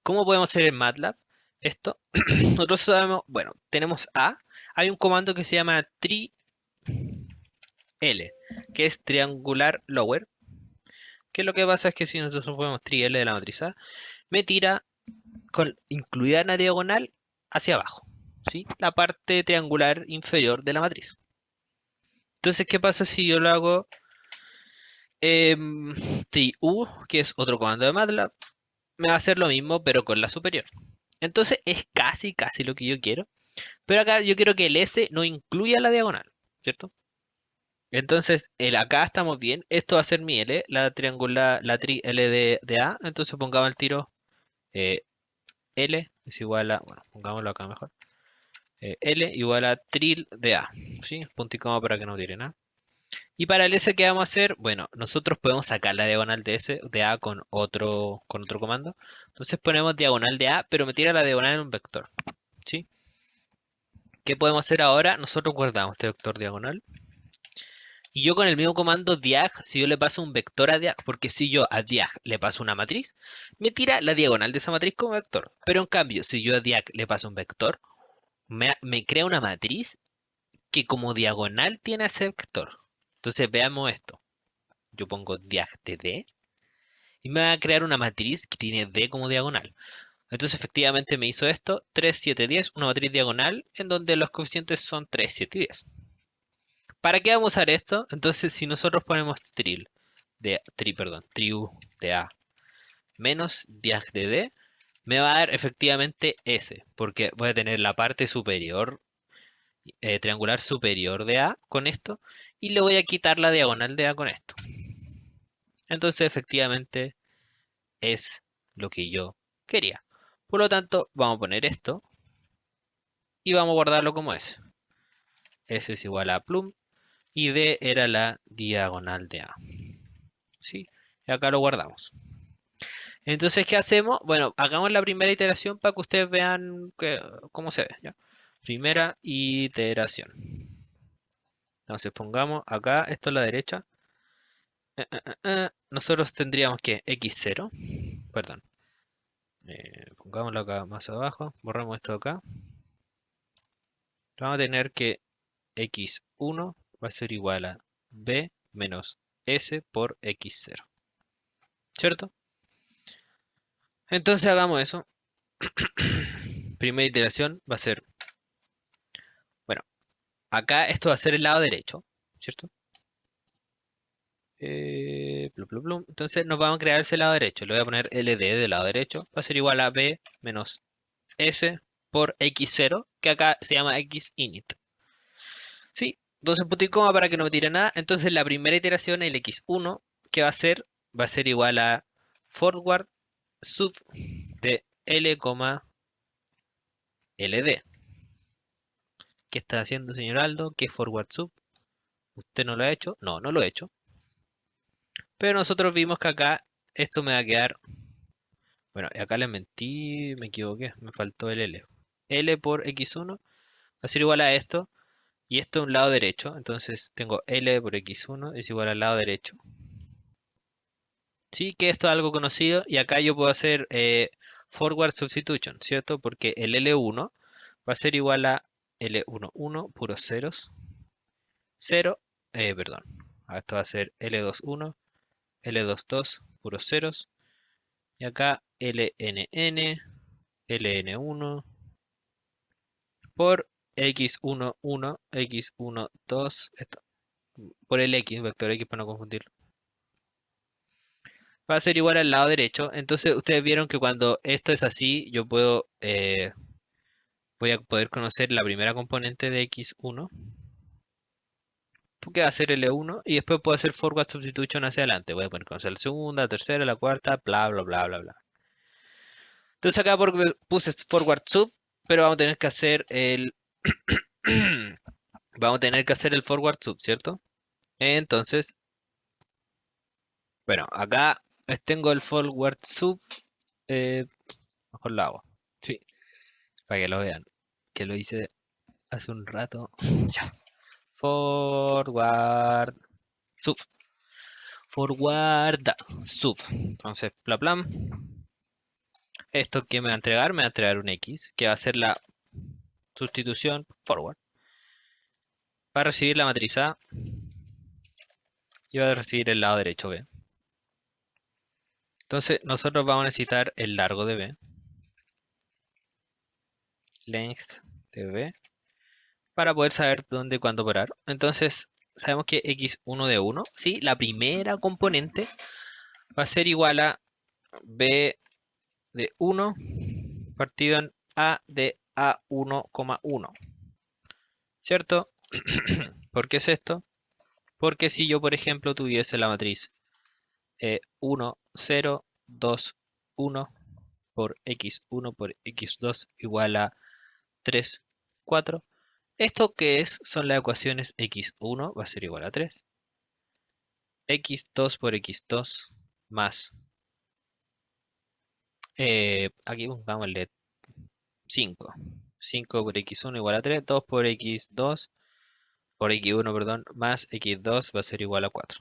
¿Cómo podemos hacer en MATLAB esto? Nosotros sabemos, bueno, tenemos A. Hay un comando que se llama tri L, que es triangular lower, que lo que pasa es que si nosotros ponemos tri L de la matriz A, me tira con incluida en la diagonal hacia abajo, ¿sí? La parte triangular inferior de la matriz. Entonces, ¿qué pasa si yo lo hago tri U, que es otro comando de MATLAB? Me va a hacer lo mismo, pero con la superior. Entonces, es casi lo que yo quiero. Pero acá yo quiero que el S no incluya la diagonal, ¿cierto? Entonces, acá estamos bien. Esto va a ser mi L, la triangular, la tri L de A. Entonces pongamos el tiro eh, L es igual a, bueno, pongámoslo acá mejor. L igual a tril de A, ¿sí? Punto y coma para que no tire nada. Y para el S, ¿qué vamos a hacer? Bueno, nosotros podemos sacar la diagonal de S, de A con otro comando. Entonces ponemos diagonal de A, pero me tira la diagonal en un vector, ¿sí? ¿Qué podemos hacer ahora? Nosotros guardamos este vector diagonal. Y yo con el mismo comando diag, si yo le paso un vector a diag, porque si yo a diag le paso una matriz, me tira la diagonal de esa matriz como vector. Pero en cambio, si yo a diag le paso un vector, me crea una matriz que como diagonal tiene ese vector. Entonces veamos esto. Yo pongo diag de D y me va a crear una matriz que tiene D como diagonal. Entonces efectivamente me hizo esto, 3, 7, 10, una matriz diagonal en donde los coeficientes son 3, 7 y 10. ¿Para qué vamos a usar esto? Entonces si nosotros ponemos triu de A menos diag de D, me va a dar efectivamente S, porque voy a tener la parte superior, triangular superior de A con esto, y le voy a quitar la diagonal de A con esto. Entonces efectivamente es lo que yo quería. Por lo tanto, vamos a poner esto y vamos a guardarlo como S. S es igual a plum y D era la diagonal de A. ¿Sí? Y acá lo guardamos. Entonces, ¿qué hacemos? Bueno, hagamos la primera iteración para que ustedes vean cómo se ve, ¿ya? Primera iteración. Entonces pongamos acá, esto a la derecha. Nosotros tendríamos que x0, perdón. Pongámoslo acá más abajo, borramos esto acá. Vamos a tener que x1 va a ser igual a b menos s por x0, ¿cierto? Entonces hagamos eso. Primera iteración va a ser, bueno, acá esto va a ser el lado derecho, ¿cierto? Plum, plum, plum. Entonces nos vamos a crear ese lado derecho. Le voy a poner LD del lado derecho. Va a ser igual a B menos S por X0, que acá se llama X init. Sí, entonces punto y coma para que no me tire nada. Entonces la primera iteración, el X1, que va a ser igual a forward sub de L, LD. ¿Qué está haciendo, señor Aldo? ¿Qué forward sub? ¿Usted no lo ha hecho? No, no lo he hecho. Pero nosotros vimos que acá esto me va a quedar. Bueno, y acá le mentí, me equivoqué, me faltó el L. L por X1 va a ser igual a esto, y esto es un lado derecho, entonces tengo L por X1 es igual al lado derecho. Sí, que esto es algo conocido, y acá yo puedo hacer forward substitution, ¿cierto? Porque el L1 va a ser igual a L11 puros ceros, 0, perdón, esto va a ser L21, L22 puros ceros, y acá LNN, LN1 por x11, x12, esto, por el x, vector x para no confundirlo. Va a ser igual al lado derecho. Entonces ustedes vieron que cuando esto es así, yo puedo voy a poder conocer la primera componente de x1, que va a ser L1, y después puedo hacer forward substitution hacia adelante. Voy a poder conocer la segunda, la tercera, la cuarta, bla, bla, bla, bla, bla. Entonces acá puse forward sub, pero vamos a tener que hacer el vamos a tener que hacer el forward sub, ¿cierto? Entonces, bueno, acá tengo el forward sub, eh, mejor lo hago, sí, para que lo vean, que lo hice hace un rato. Ya. Forward sub, forward sub. Entonces, bla, bla. Esto que me va a entregar, me va a entregar un X, que va a ser la sustitución forward. Va a recibir la matriz A y va a recibir el lado derecho B. Entonces, nosotros vamos a necesitar el largo de B, length de B, para poder saber dónde y cuándo parar. Entonces, sabemos que x1 de 1, ¿sí? La primera componente va a ser igual a B de 1 partido en A de A1,1, ¿cierto? ¿Por qué es esto? Porque si yo, por ejemplo, tuviese la matriz 1, 0, 2, 1 por x1 por x2 igual a 3, 4. ¿Esto qué es? Son las ecuaciones x1 va a ser igual a 3, x2 por x2 más, aquí pongámosle 5. 5 por x1 igual a 3, 2 por x2, por x1, perdón, más x2 va a ser igual a 4.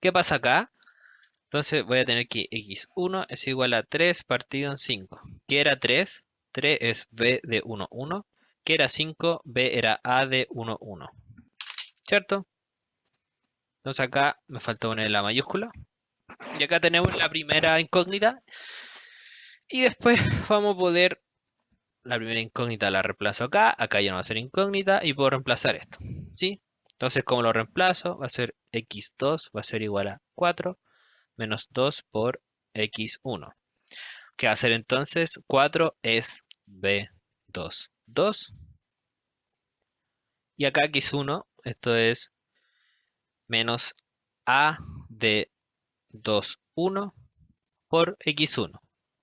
¿Qué pasa acá? Entonces voy a tener que x1 es igual a 3 partido en 5. ¿Qué era 3? 3 es b de 1, 1. ¿Qué era 5? B era a de 1, 1. ¿Cierto? Entonces acá me falta poner la mayúscula. Y acá tenemos la primera incógnita. Y después vamos a poder, la primera incógnita la reemplazo acá. Acá ya no va a ser incógnita y puedo reemplazar esto. ¿Sí? Entonces, ¿cómo lo reemplazo? Va a ser x2 va a ser igual a 4 menos 2 por x1. ¿Qué va a ser entonces? 4 es b2. 2. Y acá x1, esto es menos a de 2, 1 por x1.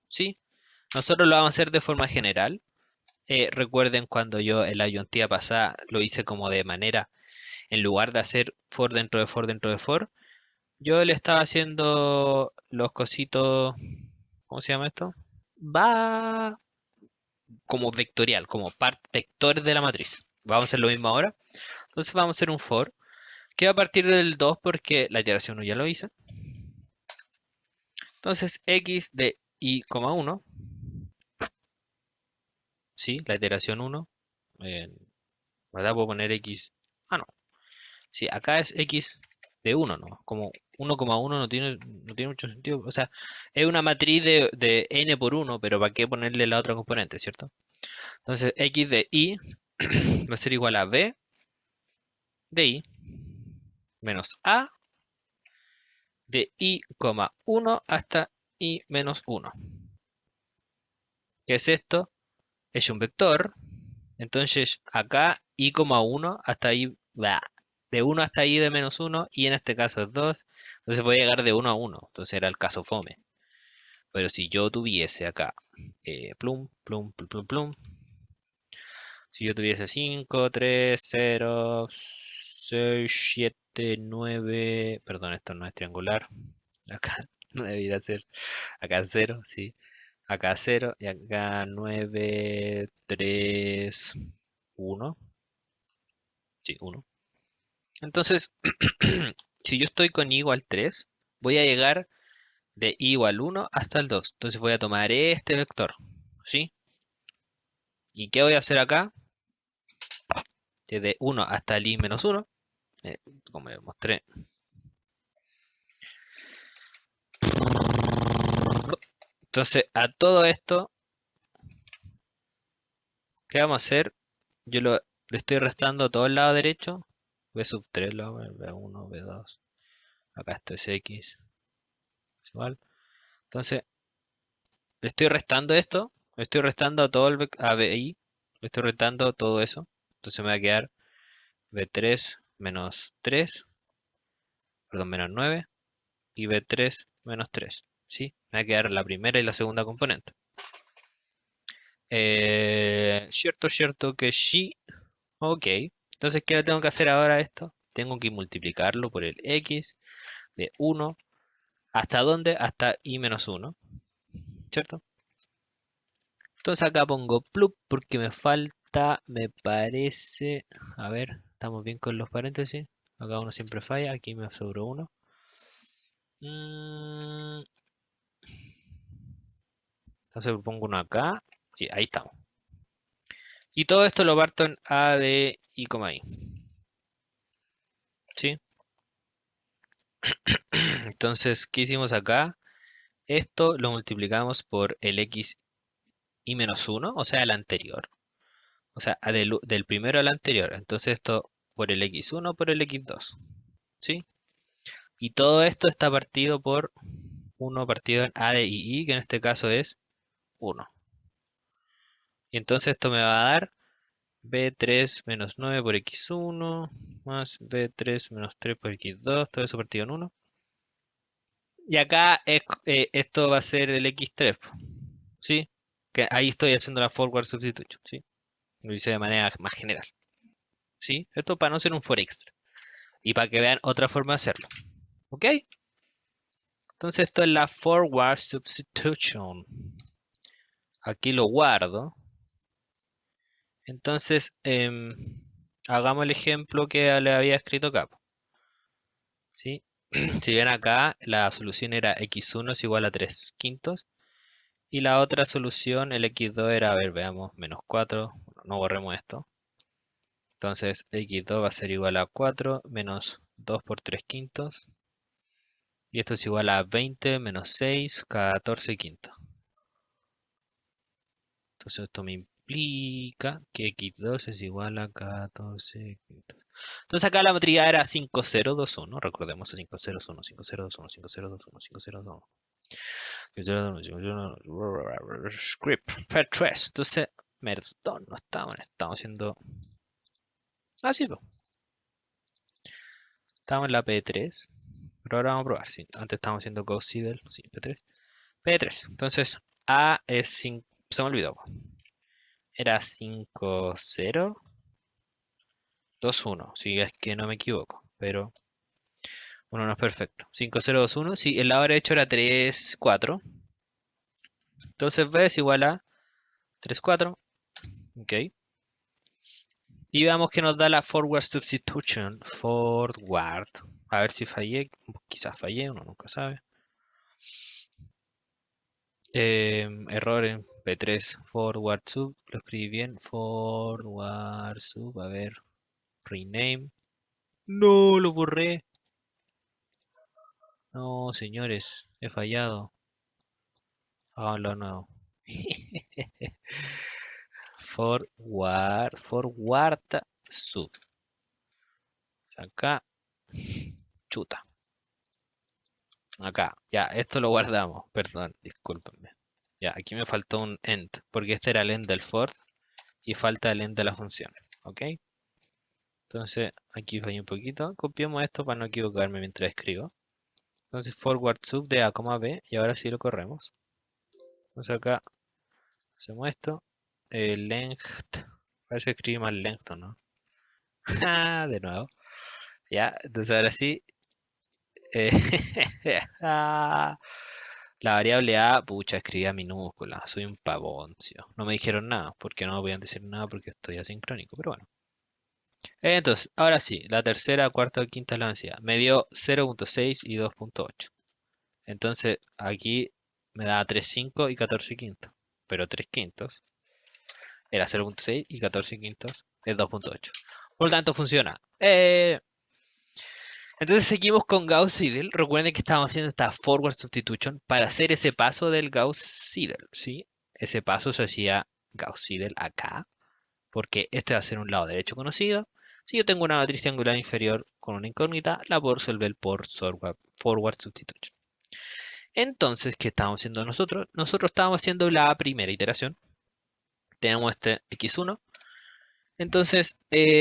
¿Sí? Nosotros lo vamos a hacer de forma general. Recuerden cuando yo en la ayuntía pasada lo hice como de manera, en lugar de hacer for dentro de for dentro de for, yo le estaba haciendo los cositos, ¿cómo se llama esto? Va como vectorial, como vectores de la matriz. Vamos a hacer lo mismo ahora. Entonces vamos a hacer un for que va a partir del 2 porque la iteración 1 ya lo hice. Entonces x de i,1, ¿sí? La iteración 1, ¿verdad? Puedo poner x. Ah, no. Sí, acá es x de 1, ¿no? Como 1,1 no tiene mucho sentido. O sea, es una matriz de n por 1, pero ¿para qué ponerle la otra componente, cierto? Entonces, x de i va a ser igual a b de i menos a de i,1 hasta i menos 1. ¿Qué es esto? Es un vector. Entonces, acá i,1 hasta i, de 1 hasta i de menos 1, y en este caso es 2. Entonces voy a llegar de 1 a 1. Entonces era el caso fome. Pero si yo tuviese acá, plum, plum, plum, plum, plum. Si yo tuviese 5, 3, 0, 6, 7, 9. Perdón, esto no es triangular. Acá no debería ser. Acá 0, sí. Acá 0 y acá 9, 3, 1. Sí, 1. Entonces, si yo estoy con i igual 3, voy a llegar de i igual 1 hasta el 2. Entonces voy a tomar este vector, ¿sí? ¿Y qué voy a hacer acá? Desde 1 hasta el i menos 1, eh, como les mostré. Entonces, a todo esto, ¿qué vamos a hacer? Yo le estoy restando todo el lado derecho. B sub 3, B1, B2. Acá esto es X. Es igual. Entonces, le estoy restando esto. Le estoy restando a todo a BI. Le estoy retando todo eso. Entonces me va a quedar B3 menos 3, perdón, menos 9 y B3 menos 3. ¿Sí? Me va a quedar la primera y la segunda componente. Cierto que sí. Ok. Entonces, ¿qué le tengo que hacer ahora a esto? Tengo que multiplicarlo por el x de 1. ¿Hasta dónde? Hasta i menos 1. ¿Cierto? Entonces acá pongo plup porque me falta, me parece... A ver, estamos bien con los paréntesis. Acá uno siempre falla, aquí me sobró uno. Mm, entonces pongo uno acá. Sí, ahí estamos. Y todo esto lo parto en a de i, i. ¿Sí? Entonces, ¿qué hicimos acá? Esto lo multiplicamos por el x y menos 1, o sea, el anterior. O sea, del primero al anterior. Entonces esto por el x1 por el x2. ¿Sí? Y todo esto está partido por 1 partido en a de i, que en este caso es 1. Y entonces esto me va a dar b3 menos 9 por x1 más b3 menos 3 por x2, todo eso partido en 1. Y acá esto va a ser el x3, ¿sí? Que ahí estoy haciendo la forward substitution, ¿sí? Lo hice de manera más general, ¿sí? Esto para no ser un for extra y para que vean otra forma de hacerlo, ¿ok? Entonces esto es la forward substitution. Aquí lo guardo. Entonces, hagamos el ejemplo que le había escrito acá, ¿sí? Si ven acá, la solución era x1 es igual a 3 quintos. Y la otra solución, el x2 era, a ver, veamos, menos 4. Bueno, no borremos esto. Entonces, x2 va a ser igual a 4 menos 2 por 3 quintos. Y esto es igual a 20 menos 6, 14 quintos. Entonces, esto me implica que x2 es igual a 14 quintos. Entonces, acá la matriz era 5021. Recordemos 5021, 5021, 5021, 5021. Script P3. Entonces, perdón, no estamos haciendo. Ah, sí, pues. Estamos en la P3. Pero ahora vamos a probar. Sí, antes estábamos haciendo Gauss Seidel. Sí, P3. P3. Entonces, A es 5. Se me olvidó. Era 5021. Si es que no me equivoco. Pero uno no es perfecto. 5021. Sí, el lado derecho era 34. Entonces B es igual a 34. Ok. Y veamos que nos da la forward substitution. Forward. A ver si fallé. Quizás fallé, uno nunca sabe. Error en P3. Forward sub. Lo escribí bien. Forward sub. A ver. Rename. No, lo borré. No, señores. He fallado. Háganlo de nuevo. Forward. Forward sub. Acá. Chuta. Acá, ya, esto lo guardamos. Perdón, discúlpenme. Ya, aquí me faltó un end, porque este era el end del for y falta el end de la función. ¿Ok? Entonces, aquí fallé un poquito. Copiamos esto para no equivocarme mientras escribo. Entonces, forward sub de A, B, y ahora sí lo corremos. Entonces acá hacemos esto. Length. Parece que escribí mal length, ¿no? Ah, de nuevo. Ya, entonces ahora sí. eh, ah, La variable A, pucha, escribía minúscula. Soy un pavoncio. No me dijeron nada, porque no me podían decir nada porque estoy asincrónico, pero bueno. Entonces, ahora sí, la tercera, cuarta, quinta es la densidad. Me dio 0.6 y 2.8. Entonces, aquí me da 3,5 y 14 quintos. Pero 3 quintos era 0.6 y 14 quintos es 2.8. Por lo tanto, funciona. Entonces seguimos con Gauss-Seidel. Recuerden que estábamos haciendo esta forward substitution para hacer ese paso del Gauss-Seidel, ¿sí? Ese paso se hacía Gauss-Seidel acá, porque este va a ser un lado derecho conocido. Si yo tengo una matriz triangular inferior con una incógnita, la puedo resolver por forward substitution. Entonces, ¿qué estábamos haciendo nosotros? Nosotros estábamos haciendo la primera iteración. Tenemos este x1 Entonces,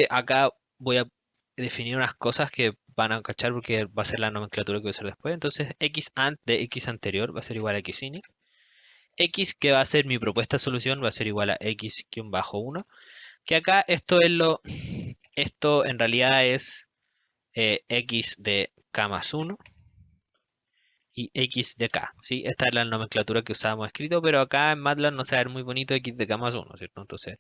acá voy a definir unas cosas que van a cachar porque va a ser la nomenclatura que voy a usar después. Entonces, x ant de x anterior va a ser igual a x init. X, que va a ser mi propuesta de solución, va a ser igual a x-1. Que acá esto en realidad es x de k más 1 y x de k, ¿sí? Esta es la nomenclatura que usábamos escrito, pero acá en MATLAB no se va a ver muy bonito x de k más 1, ¿cierto? Entonces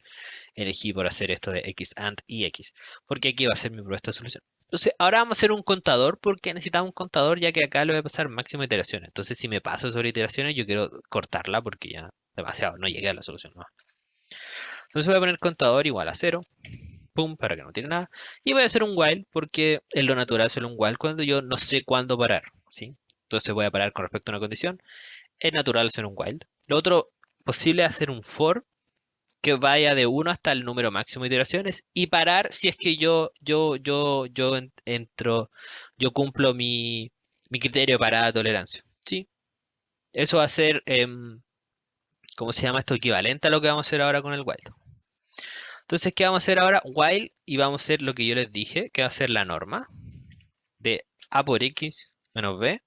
elegí por hacer esto de x ant y x, porque aquí va a ser mi propuesta de solución. Entonces ahora vamos a hacer un contador, porque necesitamos un contador, ya que acá le voy a pasar máximo iteraciones. Entonces si me paso sobre iteraciones, yo quiero cortarla porque ya demasiado, no llegué a la solución, ¿no? Entonces voy a poner contador igual a 0, pum, para que no tire nada. Y voy a hacer un while, porque en lo natural suele un while cuando yo no sé cuándo parar, ¿sí? Entonces voy a parar con respecto a una condición. Es natural hacer un while. Lo otro posible es hacer un for que vaya de uno hasta el número máximo de iteraciones y parar si es que entro, yo cumplo mi criterio de parada de tolerancia, ¿sí? Eso va a ser, ¿cómo se llama esto? Equivalente a lo que vamos a hacer ahora con el while. Entonces, ¿qué vamos a hacer ahora? While, y vamos a hacer lo que yo les dije, que va a ser la norma de a por x menos b,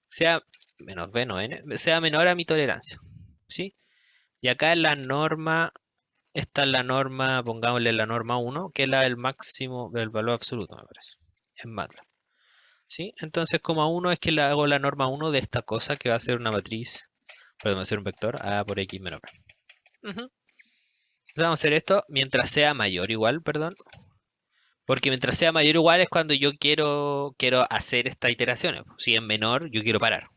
sea menos b, no n, sea menor a mi tolerancia, ¿sí? Y acá en la norma, esta es la norma, pongámosle la norma 1, que es la del máximo del valor absoluto, me parece, en MATLAB, ¿sí? Entonces, coma 1 es que le hago la norma 1 de esta cosa, que va a ser una matriz, podemos hacer un vector, a por x menos b. Ujú. Entonces vamos a hacer esto mientras sea mayor o igual, perdón. Porque mientras sea mayor o igual es cuando yo quiero hacer estas iteraciones. Si es menor, yo quiero parar.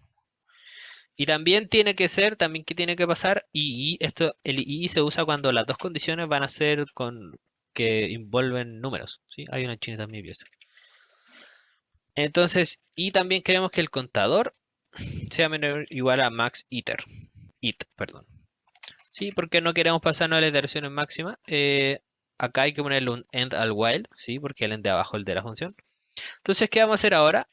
Y también tiene que ser, también que tiene que pasar, el y se usa cuando las dos condiciones van a ser que invuelven números, ¿sí? Hay una china también pieza. Entonces, y también queremos que el contador sea menor o igual a max perdón. Sí, porque no queremos pasarnos a las iteraciones máximas. Acá hay que ponerle un end al while, ¿sí? Porque el end de abajo es el de la función. Entonces, ¿qué vamos a hacer ahora?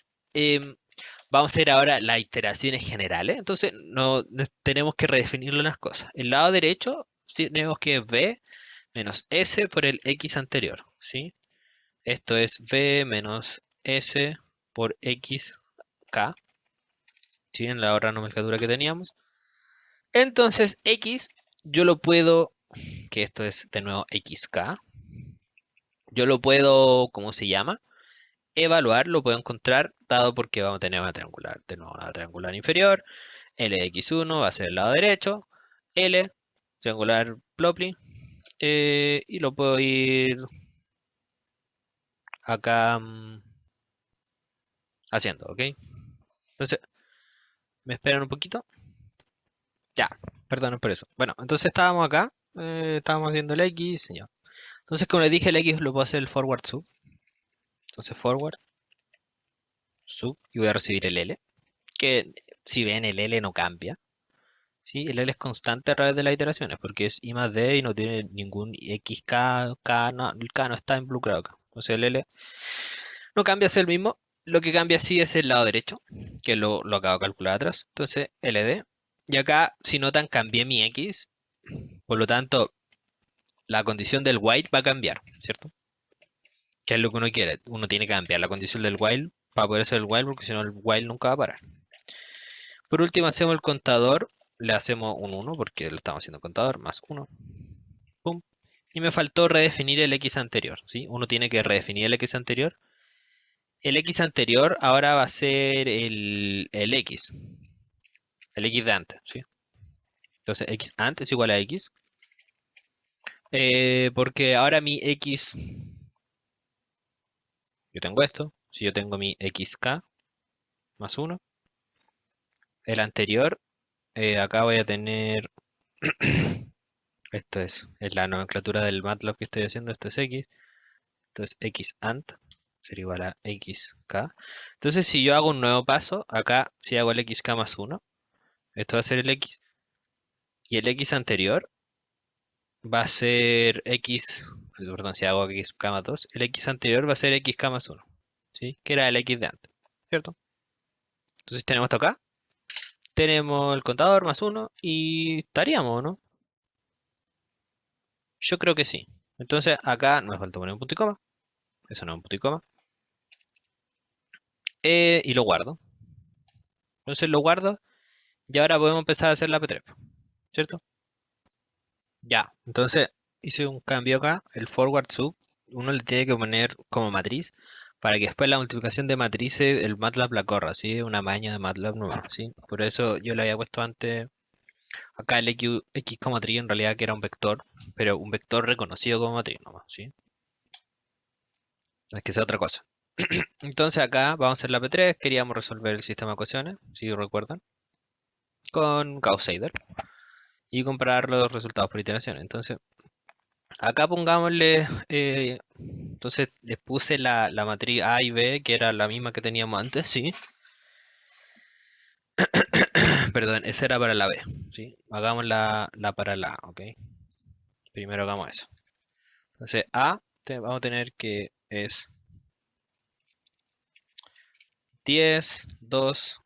Vamos a hacer ahora las iteraciones generales. Entonces, no tenemos que redefinir unas cosas. El lado derecho sí, tenemos que v menos s por el x anterior, ¿sí? Esto es v menos s por x k, ¿sí? En la otra nomenclatura que teníamos. Entonces, x yo lo puedo, que esto es de nuevo xk, yo lo puedo, ¿cómo se llama? Evaluar, lo puedo encontrar, dado porque vamos a tener una triangular, de nuevo una triangular inferior. L de x1 va a ser el lado derecho, L, triangular Ploply, y lo puedo ir acá haciendo, ¿ok? Entonces, ¿me esperan un poquito? Ya, perdón por eso. Bueno, entonces estábamos acá, estábamos haciendo el X, ya. Entonces, como les dije, el X lo puedo hacer el forward sub. Entonces, forward sub, y voy a recibir el L, que si ven el L no cambia. Sí, el L es constante a través de las iteraciones, porque es I más D y no tiene ningún XK, K, no, el K no está involucrado acá. Entonces el L no cambia, es el mismo. Lo que cambia sí es el lado derecho, que lo acabo de calcular atrás. Entonces LD. Y acá, si notan, cambié mi X. Por lo tanto, la condición del while va a cambiar, ¿cierto? Que es lo que uno quiere. Uno tiene que cambiar la condición del while para poder hacer el while, porque si no el while nunca va a parar. Por último, hacemos el contador. Le hacemos un 1 porque lo estamos haciendo contador, más 1. Pum. Y me faltó redefinir el X anterior, ¿sí? Uno tiene que redefinir el X anterior. El X anterior ahora va a ser el X de antes, ¿sí? Entonces X antes es igual a X. Porque ahora mi X, yo tengo esto, si yo tengo mi XK más 1, el anterior, acá voy a tener, esto es la nomenclatura del MATLAB que estoy haciendo, esto es X, entonces X ant sería igual a XK. Entonces si yo hago un nuevo paso, acá si hago el XK más 1, esto va a ser el X, y el X anterior va a ser X, perdón, si hago XK más 2, el X anterior va a ser XK más 1, ¿sí? Que era el X de antes, ¿cierto? Entonces tenemos esto acá, tenemos el contador más 1 y estaríamos, ¿no? Yo creo que sí. Entonces acá no me falta poner un punto y coma. Eso no es un punto y coma. Y lo guardo. Entonces lo guardo y ahora podemos empezar a hacer la P3, ¿cierto? Ya, entonces hice un cambio acá, el forward sub, uno le tiene que poner como matriz para que después la multiplicación de matrices el MATLAB la corra, ¿sí? Una maña de MATLAB nueva, ¿sí? Por eso yo le había puesto antes acá el X como matriz en realidad que era un vector, pero un vector reconocido como matriz nomás, ¿sí? No es que sea otra cosa. Entonces acá vamos a hacer la P3, queríamos resolver el sistema de ecuaciones, si recuerdan, con Gauss-Seidel y comparar los resultados por iteración. Entonces acá pongámosle, entonces les puse la matriz A y B, que era la misma que teníamos antes, sí. Perdón, esa era para la B, sí. Hagamos la para la A, ok. Primero hagamos eso. Entonces A, vamos a tener que es 10, 2,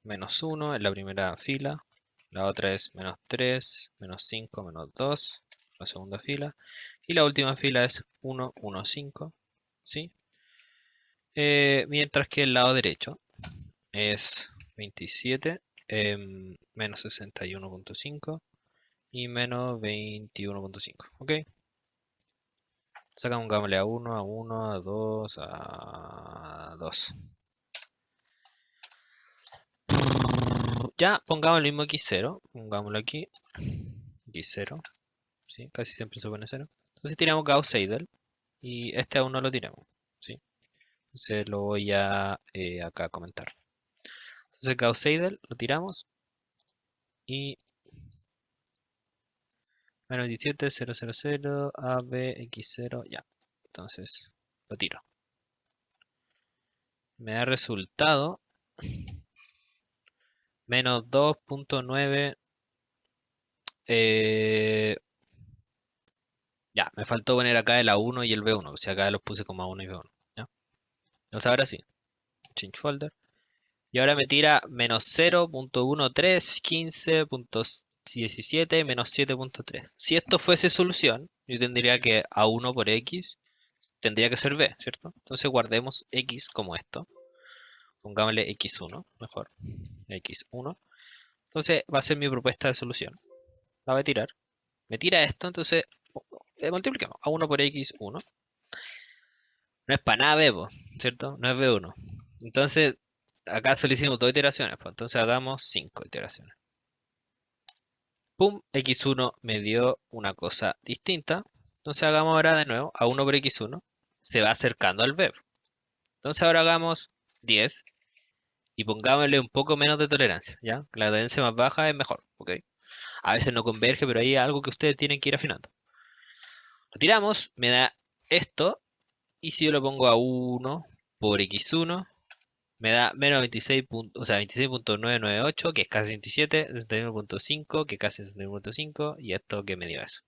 menos 1 en la primera fila. La otra es menos 3, menos 5, menos 2, la segunda fila. Y la última fila es 1, 1, 5, ¿sí? Mientras que el lado derecho es 27 menos 61.5 y menos 21.5. ¿Ok? Sacámosle a 1, a 1, a 2, a 2. Ya, pongamos el mismo x0. Pongámoslo aquí. X0. ¿Sí? Casi siempre se pone 0. Entonces tiramos Gauss-Seidel y este aún no lo tiramos. ¿Sí? Entonces lo voy a acá comentar. Entonces Gauss-Seidel lo tiramos y menos 17, 0, 0, 0, A, B, X0, ya. Entonces, lo tiro. Me da resultado menos 2.9. Ya, me faltó poner acá el A1 y el B1. O sea, acá los puse como A1 y B1. ¿Ya? Entonces ahora sí. Change folder. Y ahora me tira menos 0.1315.17 menos 7.3. Si esto fuese solución, yo tendría que A1 por X tendría que ser B, ¿cierto? Entonces guardemos X como esto. Pongámosle X1, mejor. X1. Entonces va a ser mi propuesta de solución. La voy a tirar. Me tira esto, entonces multiplicamos a 1 por X1. No es para nada B, po, ¿cierto? No es B1. Entonces, acá solo hicimos 2 iteraciones, pues entonces hagamos 5 iteraciones. Pum, X1 me dio una cosa distinta. Entonces hagamos ahora de nuevo a 1 por X1. Se va acercando al B. Entonces ahora hagamos 10 y pongámosle un poco menos de tolerancia, ¿ya? La tolerancia más baja es mejor, ¿ok? A veces no converge, pero ahí hay algo que ustedes tienen que ir afinando. Lo tiramos, me da esto, y si yo lo pongo a 1 por x1, me da menos 26, o sea, 26.998, que es casi 27, 61.5, que es casi 61.5, y esto que me dio eso.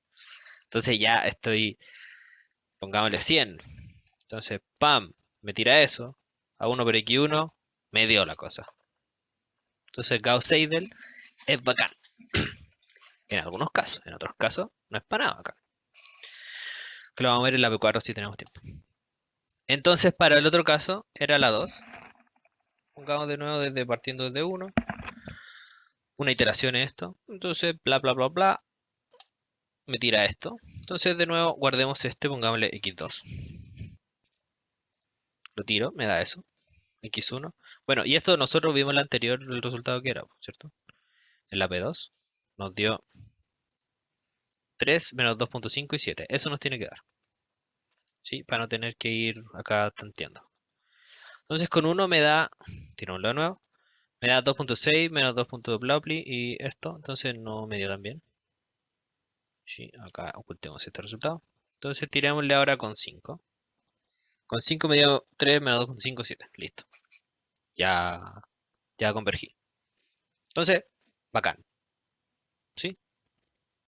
Entonces ya estoy, pongámosle 100. Entonces, pam, me tira eso, a 1 por x1, me dio la cosa. Entonces Gauss-Seidel es bacán. En algunos casos, en otros casos no es para nada bacán. Que lo vamos a ver en la P4 si tenemos tiempo. Entonces, para el otro caso, era la 2. Pongamos de nuevo desde partiendo desde 1. Una iteración es esto. Entonces, bla, bla, bla, bla. Me tira esto. Entonces, de nuevo, guardemos este, pongámosle x2. Lo tiro, me da eso. X1. Bueno, y esto nosotros vimos en la anterior el resultado que era, ¿cierto? En la P2 nos dio 3 menos 2.5 y 7. Eso nos tiene que dar. ¿Sí? Para no tener que ir acá tanteando. Entonces con 1 me da, tirémoslo de nuevo, me da 2.6 menos 2.blapli y esto, entonces no me dio tan bien. Sí, acá ocultemos este resultado. Entonces tirémosle ahora con 5. Con 5 me dio 3 menos 2.5, 7. Listo. Ya, ya convergí. Entonces, bacán. ¿Sí?